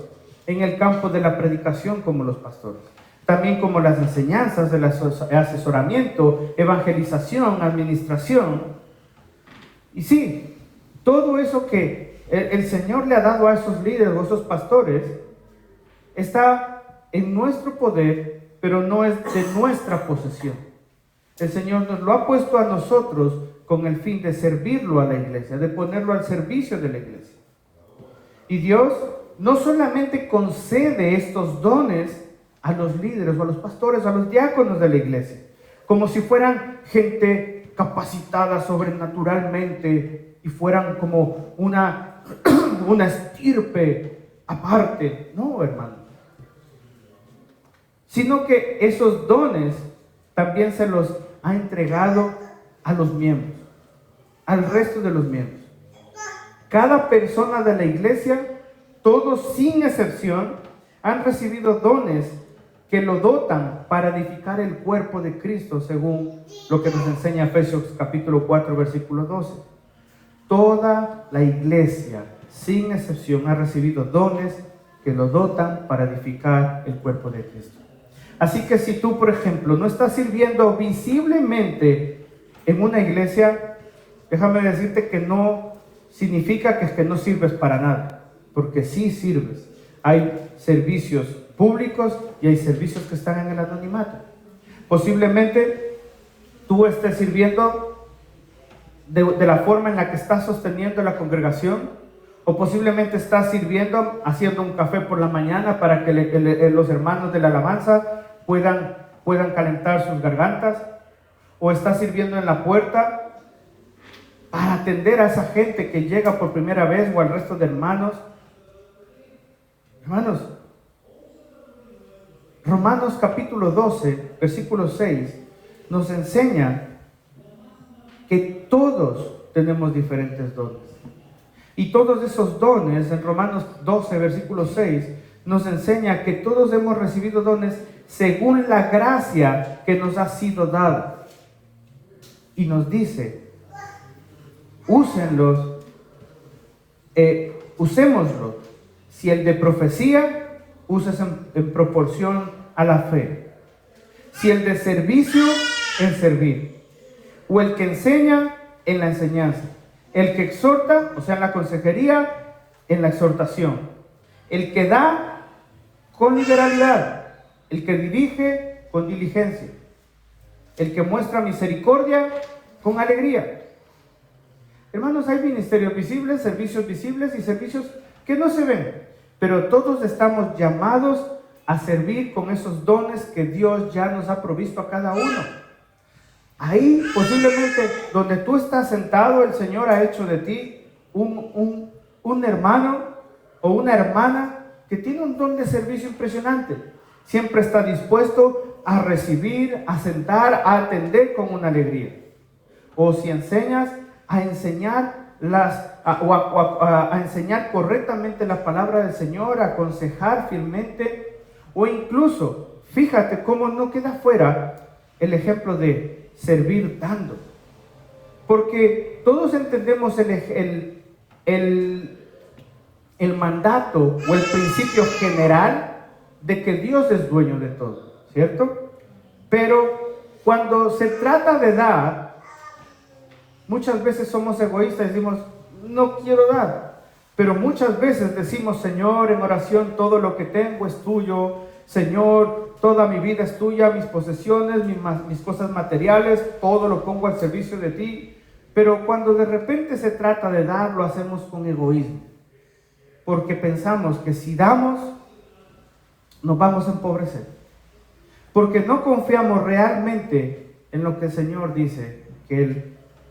en el campo de la predicación como los pastores, también como las enseñanzas, del asesoramiento, evangelización, administración. Y sí, todo eso que el Señor le ha dado a esos líderes o esos pastores está en nuestro poder, pero no es de nuestra posesión. El Señor nos lo ha puesto a nosotros con el fin de servirlo a la iglesia, de ponerlo al servicio de la iglesia. Y Dios no solamente concede estos dones a los líderes o a los pastores, a los diáconos de la iglesia, como si fueran gente capacitada sobrenaturalmente y fueran como una estirpe aparte. No, hermano. Sino que esos dones también se los ha entregado a los miembros, al resto de los miembros. Cada persona de la iglesia, todos sin excepción, han recibido dones que lo dotan para edificar el cuerpo de Cristo, según lo que nos enseña Efesios capítulo 4, versículo 12. Toda la iglesia, sin excepción, ha recibido dones que lo dotan para edificar el cuerpo de Cristo. Así que si tú, por ejemplo, no estás sirviendo visiblemente en una iglesia, déjame decirte que no significa que no sirves para nada, porque sí sirves. Hay servicios públicos y hay servicios que están en el anonimato. Posiblemente tú estés sirviendo de la forma en la que estás sosteniendo la congregación, o posiblemente estás sirviendo haciendo un café por la mañana para que los hermanos de la alabanza puedan calentar sus gargantas, o estás sirviendo en la puerta para atender a esa gente que llega por primera vez o al resto de hermanos. Hermanos, Romanos capítulo 12, versículo 6 nos enseña que todos tenemos diferentes dones. Y todos esos dones, en Romanos 12, versículo 6, nos enseña que todos hemos recibido dones según la gracia que nos ha sido dada. Y nos dice, úsenlos, usémoslos. Si el de profecía, uses en proporción a la fe. Si el de servicio, en servir. O el que enseña, en la enseñanza. El que exhorta, o sea, en la consejería, en la exhortación. El que da, con liberalidad. El que dirige, con diligencia. El que muestra misericordia, con alegría. Hermanos, hay ministerios visibles, servicios visibles y servicios que no se ven. Pero todos estamos llamados a servir con esos dones que Dios ya nos ha provisto a cada uno. Ahí, posiblemente, donde tú estás sentado, el Señor ha hecho de ti un hermano o una hermana que tiene un don de servicio impresionante. Siempre está dispuesto a recibir, a sentar, a atender con una alegría. O si enseñas, a enseñar a enseñar correctamente la palabra del Señor, a aconsejar fielmente, o incluso fíjate cómo no queda fuera el ejemplo de servir dando. Porque todos entendemos el mandato o el principio general de que Dios es dueño de todo, ¿cierto? Pero cuando se trata de dar, muchas veces somos egoístas y decimos, no quiero dar. Pero muchas veces decimos, Señor, en oración, todo lo que tengo es tuyo. Señor, toda mi vida es tuya, mis posesiones, mis cosas materiales, todo lo pongo al servicio de ti. Pero cuando de repente se trata de dar, lo hacemos con egoísmo. Porque pensamos que si damos, nos vamos a empobrecer. Porque no confiamos realmente en lo que el Señor dice, que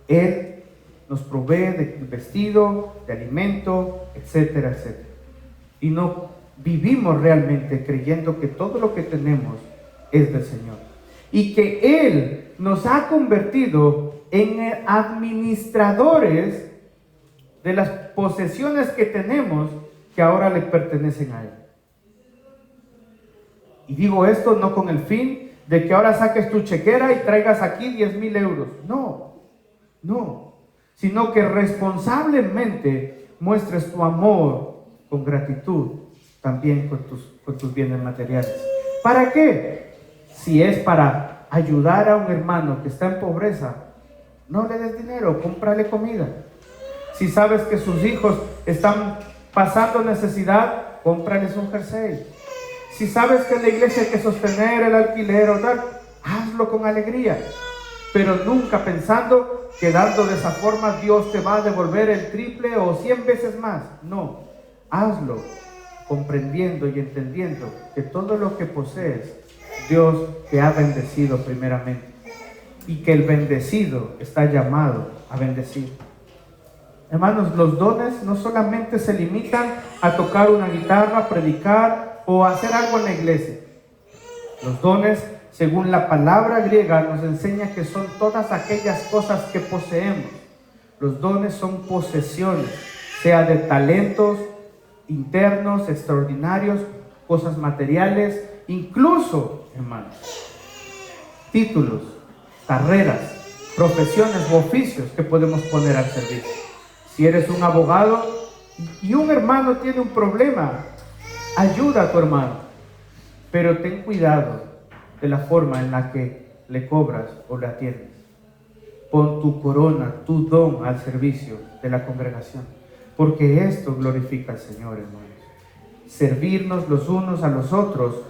Él nos provee de vestido, de alimento, etcétera, etcétera. Y no vivimos realmente creyendo que todo lo que tenemos es del Señor. Y que Él nos ha convertido en administradores de las posesiones que tenemos que ahora le pertenecen a Él. Y digo esto no con el fin de que ahora saques tu chequera y traigas aquí 10,000 euros. No. Sino que responsablemente muestres tu amor con gratitud, también con tus bienes materiales. ¿Para qué? Si es para ayudar a un hermano que está en pobreza, no le des dinero, cómprale comida. Si sabes que sus hijos están pasando necesidad, cómprales un jersey. Si sabes que en la iglesia hay que sostener el alquiler o tal, hazlo con alegría. Pero nunca pensando que dando de esa forma Dios te va a devolver el triple o 100 veces más. No, hazlo comprendiendo y entendiendo que todo lo que posees, Dios te ha bendecido primeramente. Y que el bendecido está llamado a bendecir. Hermanos, los dones no solamente se limitan a tocar una guitarra, predicar o hacer algo en la iglesia. Los dones, según la palabra griega, nos enseña que son todas aquellas cosas que poseemos. Los dones son posesiones, sea de talentos internos, extraordinarios, cosas materiales, incluso, hermanos, títulos, carreras, profesiones u oficios que podemos poner al servicio. Si eres un abogado y un hermano tiene un problema, ayuda a tu hermano, pero ten cuidado de la forma en la que le cobras o le atiendes. Pon tu corona, tu don al servicio de la congregación, porque esto glorifica al Señor, hermanos. Servirnos los unos a los otros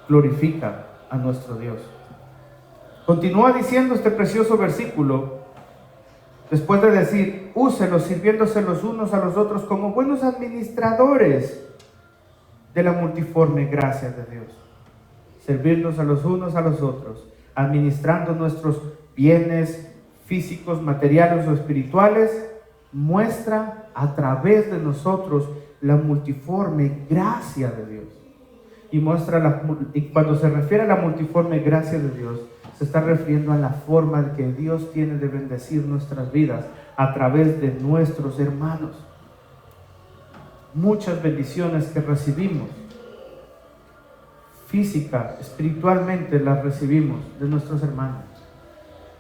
glorifica a nuestro Dios. Continúa diciendo este precioso versículo, después de decir, úselos sirviéndose los unos a los otros como buenos administradores de la multiforme gracia de Dios. Servirnos a los unos a los otros, administrando nuestros bienes físicos, materiales o espirituales, muestra a través de nosotros la multiforme gracia de Dios. Y cuando se refiere a la multiforme gracia de Dios, se está refiriendo a la forma que Dios tiene de bendecir nuestras vidas a través de nuestros hermanos. Muchas bendiciones que recibimos, física, espiritualmente, las recibimos de nuestros hermanos.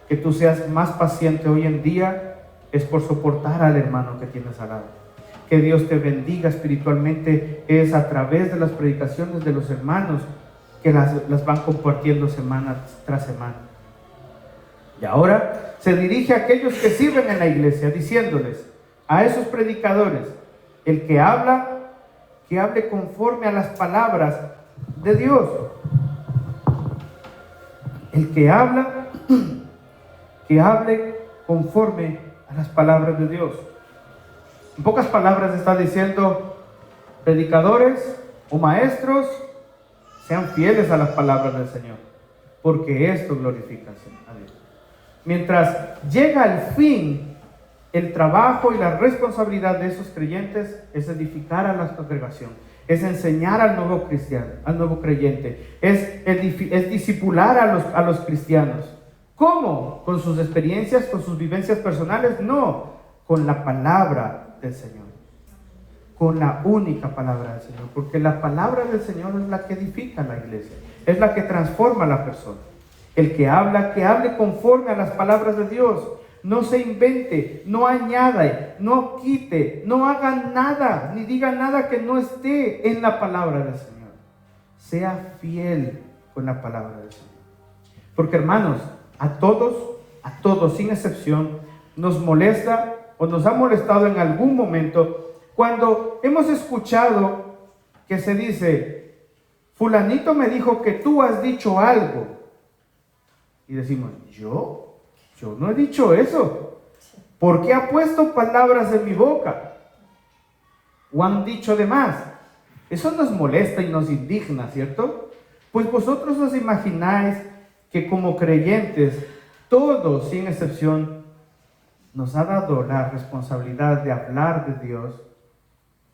Que tú seas más paciente hoy en día es por soportar al hermano que tienes al lado. Que Dios te bendiga espiritualmente es a través de las predicaciones de los hermanos que las van compartiendo semana tras semana. Y ahora se dirige a aquellos que sirven en la iglesia, diciéndoles a esos predicadores, el que habla, que hable conforme a las palabras de Dios. El que habla, que hable conforme a las palabras de Dios. En pocas palabras está diciendo, predicadores o maestros, sean fieles a las palabras del Señor, porque esto glorifica a Dios. Mientras llega el fin, el trabajo y la responsabilidad de esos creyentes es edificar a la congregación, es enseñar al nuevo cristiano, al nuevo creyente, es discipular a los cristianos. ¿Cómo? ¿Con sus experiencias, con sus vivencias personales? No, con la palabra del Señor, con la única palabra del Señor, porque la palabra del Señor es la que edifica la iglesia, es la que transforma a la persona. El que hable conforme a las palabras de Dios. No se invente, no añada, no quite, no haga nada, ni diga nada que no esté en la palabra del Señor. Sea fiel con la palabra del Señor. Porque hermanos, a todos sin excepción, nos molesta o nos ha molestado en algún momento cuando hemos escuchado que se dice, fulanito me dijo que tú has dicho algo. Y decimos, ¿yo no he dicho eso. ¿Por qué ha puesto palabras en mi boca? ¿O han dicho de más? Eso nos molesta y nos indigna, ¿cierto? Pues vosotros os imagináis que como creyentes, todos sin excepción, nos ha dado la responsabilidad de hablar de Dios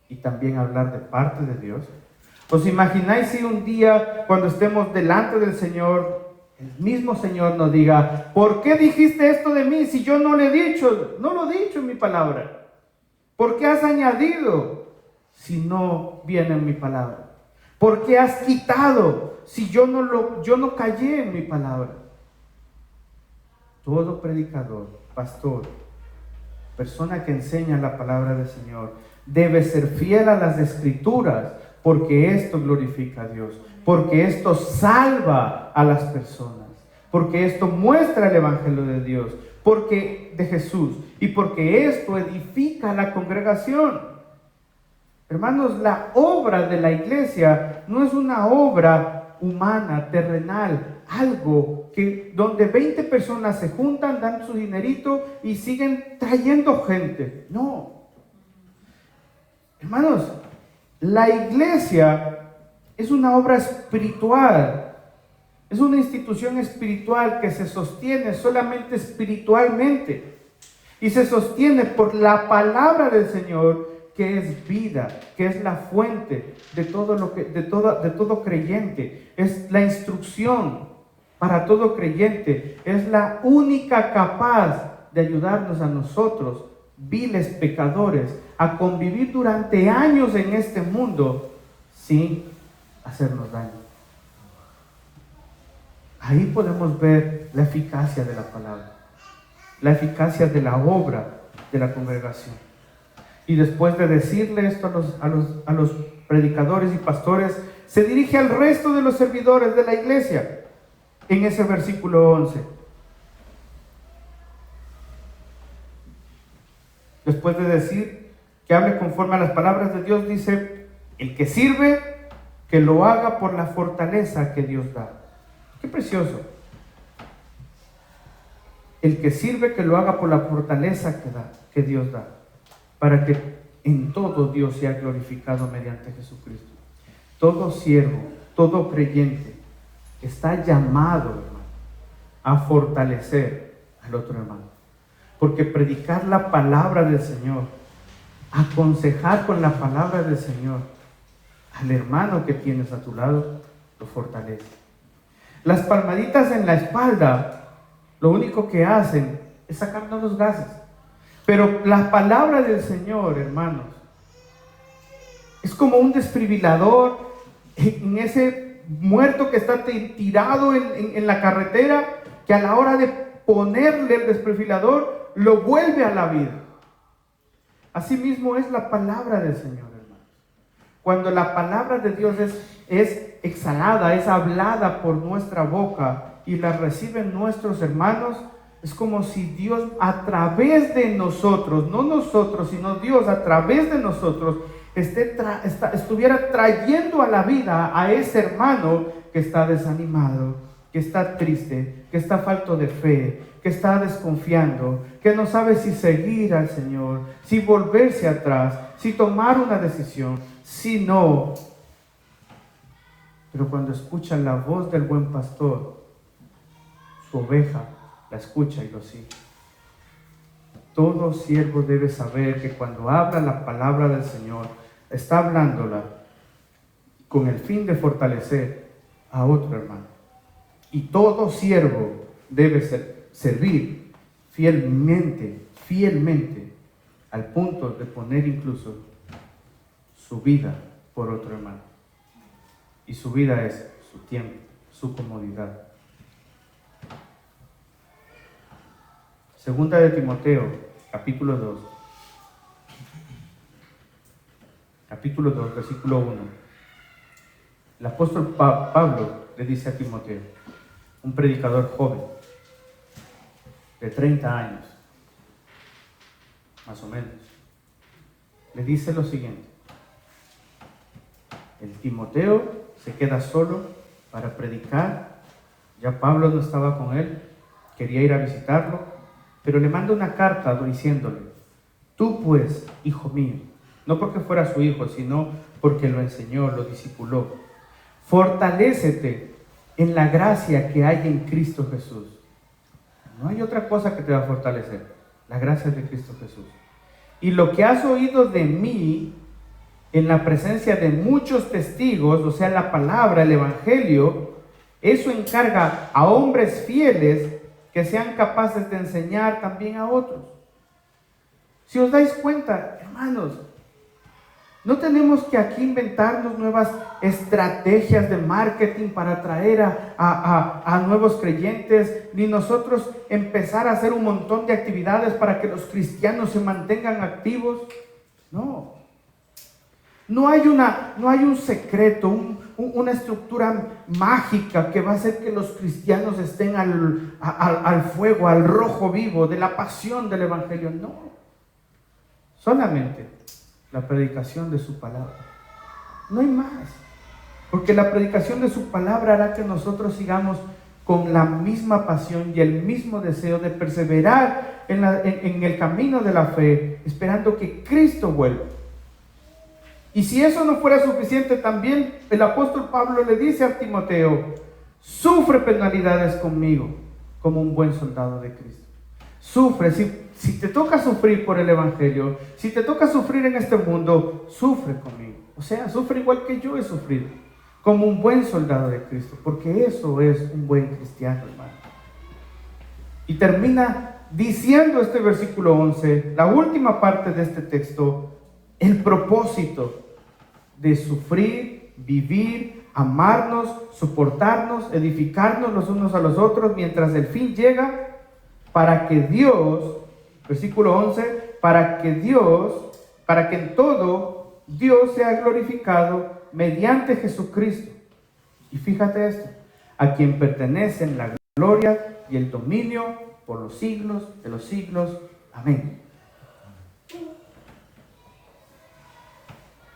y también hablar de parte de Dios. ¿Os imagináis si un día, cuando estemos delante del Señor, el mismo Señor nos diga, ¿por qué dijiste esto de mí si yo no lo he dicho en mi palabra? ¿Por qué has añadido si no viene en mi palabra? ¿Por qué has quitado si yo no callé en mi palabra? Todo predicador, pastor, persona que enseña la palabra del Señor, debe ser fiel a las Escrituras, porque esto glorifica a Dios, porque esto salva a las personas, porque esto muestra el Evangelio de Dios, porque de Jesús, y porque esto edifica a la congregación. Hermanos, la obra de la iglesia no es una obra humana, terrenal, algo que donde 20 personas se juntan, dan su dinerito y siguen trayendo gente. No. Hermanos, la iglesia es una obra espiritual, es una institución espiritual que se sostiene solamente espiritualmente y se sostiene por la palabra del Señor, que es vida, que es la fuente de todo creyente, es la instrucción para todo creyente, es la única capaz de ayudarnos a nosotros, viles pecadores, a convivir durante años en este mundo sin hacernos daño. Ahí podemos ver la eficacia de la palabra, la eficacia de la obra de la congregación. Y después de decirle esto a los predicadores y pastores, se dirige al resto de los servidores de la iglesia en ese versículo 11. Después de decir que hable conforme a las palabras de Dios, dice, el que sirve, que lo haga por la fortaleza que Dios da. Qué precioso. El que sirve, que lo haga por la fortaleza que Dios da, para que en todo Dios sea glorificado mediante Jesucristo. Todo siervo, todo creyente está llamado, hermano, a fortalecer al otro hermano. Porque predicar la palabra del Señor, aconsejar con la palabra del Señor al hermano que tienes a tu lado, lo fortalece. Las palmaditas en la espalda, lo único que hacen es sacarnos los gases. Pero la palabra del Señor, hermanos, es como un desfibrilador en ese muerto que está tirado en la carretera, que a la hora de ponerle el desfibrilador, lo vuelve a la vida. Asimismo es la palabra del Señor, hermanos. Cuando la palabra de Dios es exhalada, es hablada por nuestra boca y la reciben nuestros hermanos, es como si Dios a través de nosotros, no nosotros, sino Dios a través de nosotros, estuviera trayendo a la vida a ese hermano que está desanimado, que está triste, que está falto de fe, que está desconfiando, que no sabe si seguir al Señor, si volverse atrás, si tomar una decisión, si no. Pero cuando escuchan la voz del buen pastor, su oveja la escucha y lo sigue. Todo siervo debe saber que cuando habla la palabra del Señor, está hablándola con el fin de fortalecer a otro hermano. Y todo siervo debe servir fielmente, al punto de poner incluso su vida por otro hermano. Y su vida es su tiempo, su comodidad. Segunda de Timoteo, capítulo 2. Capítulo 2, versículo 1. El apóstol Pablo le dice a Timoteo, un predicador joven, de 30 años, más o menos, le dice lo siguiente: el Timoteo se queda solo para predicar, ya Pablo no estaba con él, quería ir a visitarlo, pero le manda una carta diciéndole: tú pues, hijo mío, no porque fuera su hijo, sino porque lo enseñó, lo discipuló, fortalécete en la gracia que hay en Cristo Jesús. No hay otra cosa que te va a fortalecer, la gracia de Cristo Jesús. Y lo que has oído de mí en la presencia de muchos testigos, o sea, la palabra, el evangelio, eso encarga a hombres fieles que sean capaces de enseñar también a otros. Si os dais cuenta, hermanos, no tenemos que aquí inventarnos nuevas estrategias de marketing para atraer a nuevos creyentes, ni nosotros empezar a hacer un montón de actividades para que los cristianos se mantengan activos. No hay un secreto, una estructura mágica que va a hacer que los cristianos estén al fuego, al rojo vivo de la pasión del evangelio. No, solamente la predicación de su palabra. No hay más. Porque la predicación de su palabra hará que nosotros sigamos con la misma pasión y el mismo deseo de perseverar en el camino de la fe, esperando que Cristo vuelva. Y si eso no fuera suficiente, también el apóstol Pablo le dice a Timoteo: sufre penalidades conmigo como un buen soldado de Cristo. Sufre, si te toca sufrir por el evangelio, si te toca sufrir en este mundo, sufre conmigo. O sea, sufre igual que yo he sufrido, como un buen soldado de Cristo, porque eso es un buen cristiano, hermano. Y termina diciendo este versículo 11, la última parte de este texto, el propósito de sufrir, vivir, amarnos, soportarnos, edificarnos los unos a los otros, mientras el fin llega, para que Dios, versículo 11, para que en todo Dios sea glorificado mediante Jesucristo. Y fíjate esto: a quien pertenecen la gloria y el dominio por los siglos de los siglos. Amén.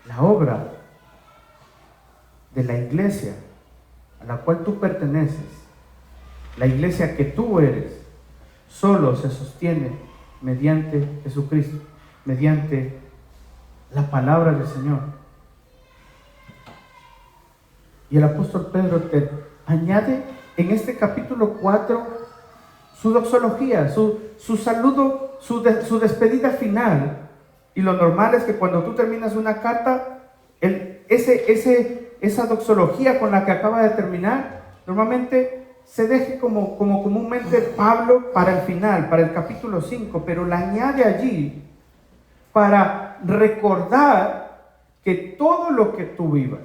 La obra de la iglesia a la cual tú perteneces, la iglesia que tú eres, solo se sostiene mediante Jesucristo, mediante la palabra del Señor. Y el apóstol Pedro te añade en este capítulo 4 su doxología, su saludo, su despedida final. Y lo normal es que cuando tú terminas una carta, esa doxología con la que acaba de terminar, normalmente se deje como comúnmente Pablo para el final, para el capítulo 5, pero la añade allí para recordar que todo lo que tú vivas,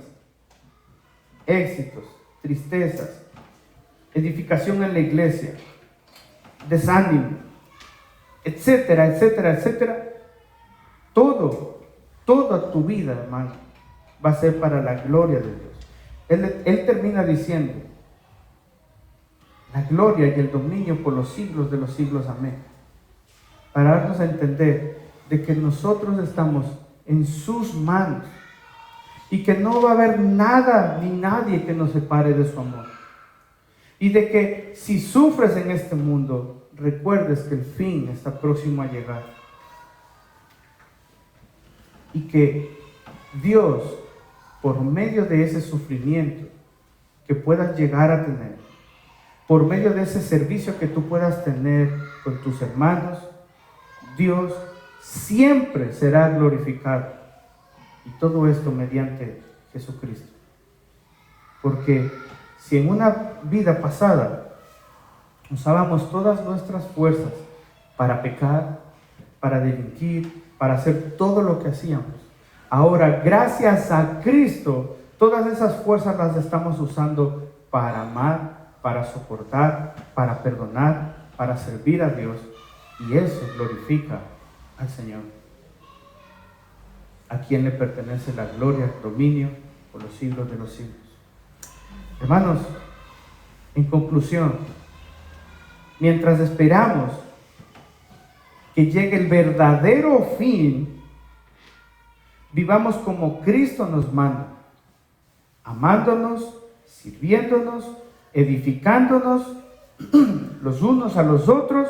éxitos, tristezas, edificación en la iglesia, desánimo, etcétera, etcétera, etcétera, toda tu vida, hermano, va a ser para la gloria de Dios. Él termina diciendo: la gloria y el dominio por los siglos de los siglos. Amén. Para darnos a entender de que nosotros estamos en sus manos y que no va a haber nada ni nadie que nos separe de su amor. Y de que si sufres en este mundo, recuerdes que el fin está próximo a llegar. Y que Dios, por medio de ese sufrimiento que puedas llegar a tener, por medio de ese servicio que tú puedas tener con tus hermanos, Dios siempre será glorificado. Y todo esto mediante Jesucristo. Porque si en una vida pasada usábamos todas nuestras fuerzas para pecar, para delinquir, para hacer todo lo que hacíamos, ahora gracias a Cristo todas esas fuerzas las estamos usando para amar, para soportar, para perdonar, para servir a Dios. Y eso glorifica al Señor, a quien le pertenece la gloria, el dominio por los siglos de los siglos. Hermanos, en conclusión, mientras esperamos que llegue el verdadero fin, vivamos como Cristo nos manda, amándonos, sirviéndonos, edificándonos los unos a los otros,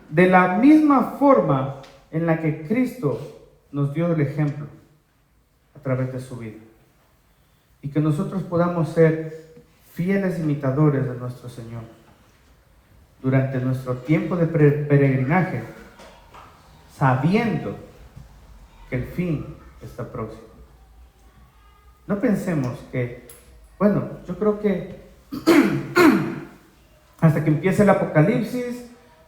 de la misma forma en la que Cristo nos dio el ejemplo a través de su vida. Y que nosotros podamos ser fieles imitadores de nuestro Señor durante nuestro tiempo de peregrinaje, sabiendo que el fin está próximo. No pensemos que, bueno, yo creo que hasta que empiece el apocalipsis,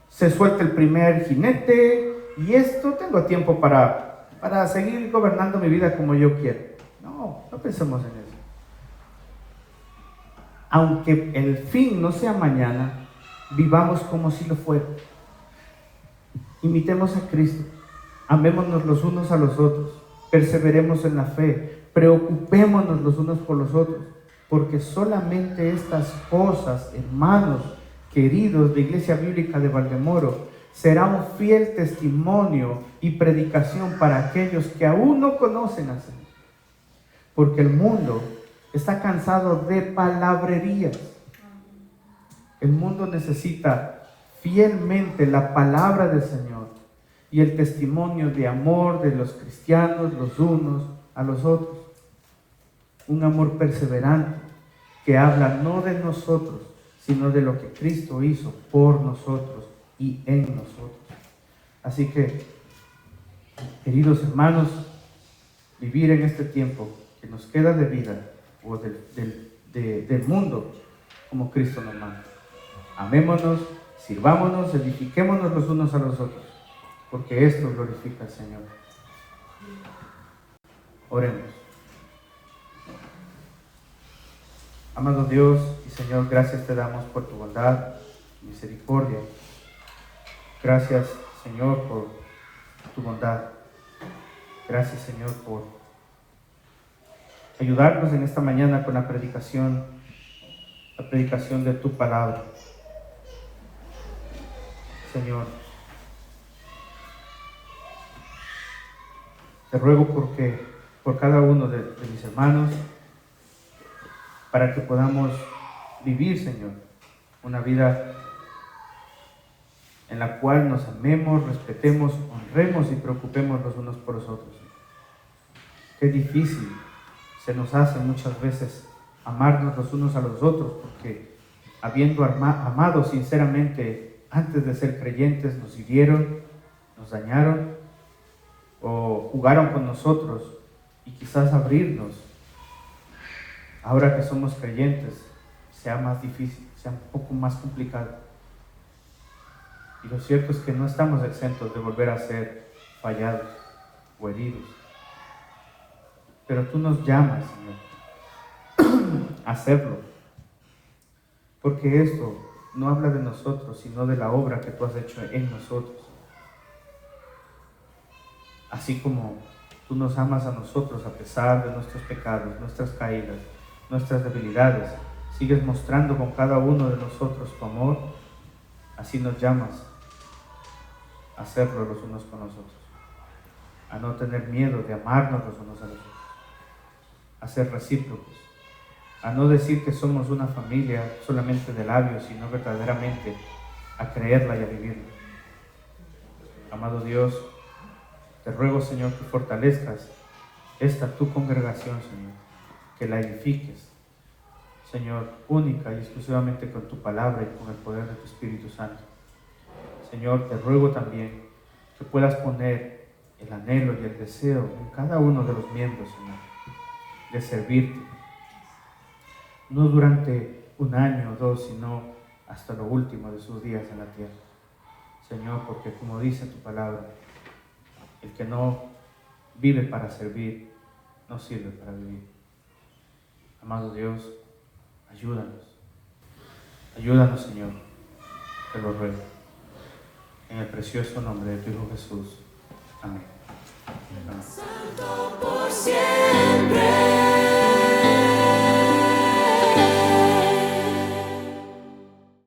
se suelta el primer jinete y esto tengo tiempo para seguir gobernando mi vida como yo quiero. No pensemos en eso. Aunque el fin no sea mañana, vivamos como si lo fuera. Imitemos a Cristo, amémonos los unos a los otros, perseveremos en la fe, preocupémonos los unos por los otros, porque solamente estas cosas, hermanos queridos de Iglesia Bíblica de Valdemoro, será un fiel testimonio y predicación para aquellos que aún no conocen al Señor. Porque el mundo está cansado de palabrerías. El mundo necesita fielmente la palabra del Señor y el testimonio de amor de los cristianos los unos a los otros. Un amor perseverante que habla no de nosotros, sino de lo que Cristo hizo por nosotros y en nosotros. Así que, queridos hermanos, vivir en este tiempo que nos queda de vida o del mundo como Cristo nos manda. Amémonos, sirvámonos, edifiquémonos los unos a los otros, porque esto glorifica al Señor. Oremos. Amado Dios y Señor, gracias te damos por tu bondad, tu misericordia. Gracias, Señor, por tu bondad. Gracias, Señor, por ayudarnos en esta mañana con la predicación de tu palabra. Señor, te ruego por cada uno de mis hermanos, para que podamos vivir, Señor, una vida en la cual nos amemos, respetemos, honremos y preocupemos los unos por los otros. Qué difícil se nos hace muchas veces amarnos los unos a los otros, porque habiendo amado sinceramente antes de ser creyentes, nos hirieron, nos dañaron o jugaron con nosotros, y quizás abrirnos ahora que somos creyentes sea más difícil, sea un poco más complicado. Y lo cierto es que no estamos exentos de volver a ser fallados o heridos. Pero tú nos llamas, Señor, a hacerlo. Porque esto no habla de nosotros, sino de la obra que tú has hecho en nosotros. Así como tú nos amas a nosotros a pesar de nuestros pecados, nuestras caídas, nuestras debilidades, sigues mostrando con cada uno de nosotros tu amor, así nos llamas a hacerlo los unos con los otros, a no tener miedo de amarnos los unos a los otros, a ser recíprocos, a no decir que somos una familia solamente de labios, sino verdaderamente a creerla y a vivirla. Amado Dios, te ruego, Señor, que fortalezcas esta tu congregación, Señor, que la edifiques, Señor, única y exclusivamente con tu palabra y con el poder de tu Espíritu Santo. Señor, te ruego también que puedas poner el anhelo y el deseo en cada uno de los miembros, Señor, de servirte, no durante un año o dos, sino hasta lo último de sus días en la tierra. Señor, porque como dice tu palabra, el que no vive para servir, no sirve para vivir. Amado Dios, ayúdanos. Ayúdanos, Señor. Te lo ruego. En el precioso nombre de tu Hijo Jesús. Amén. Amén. Santo por siempre.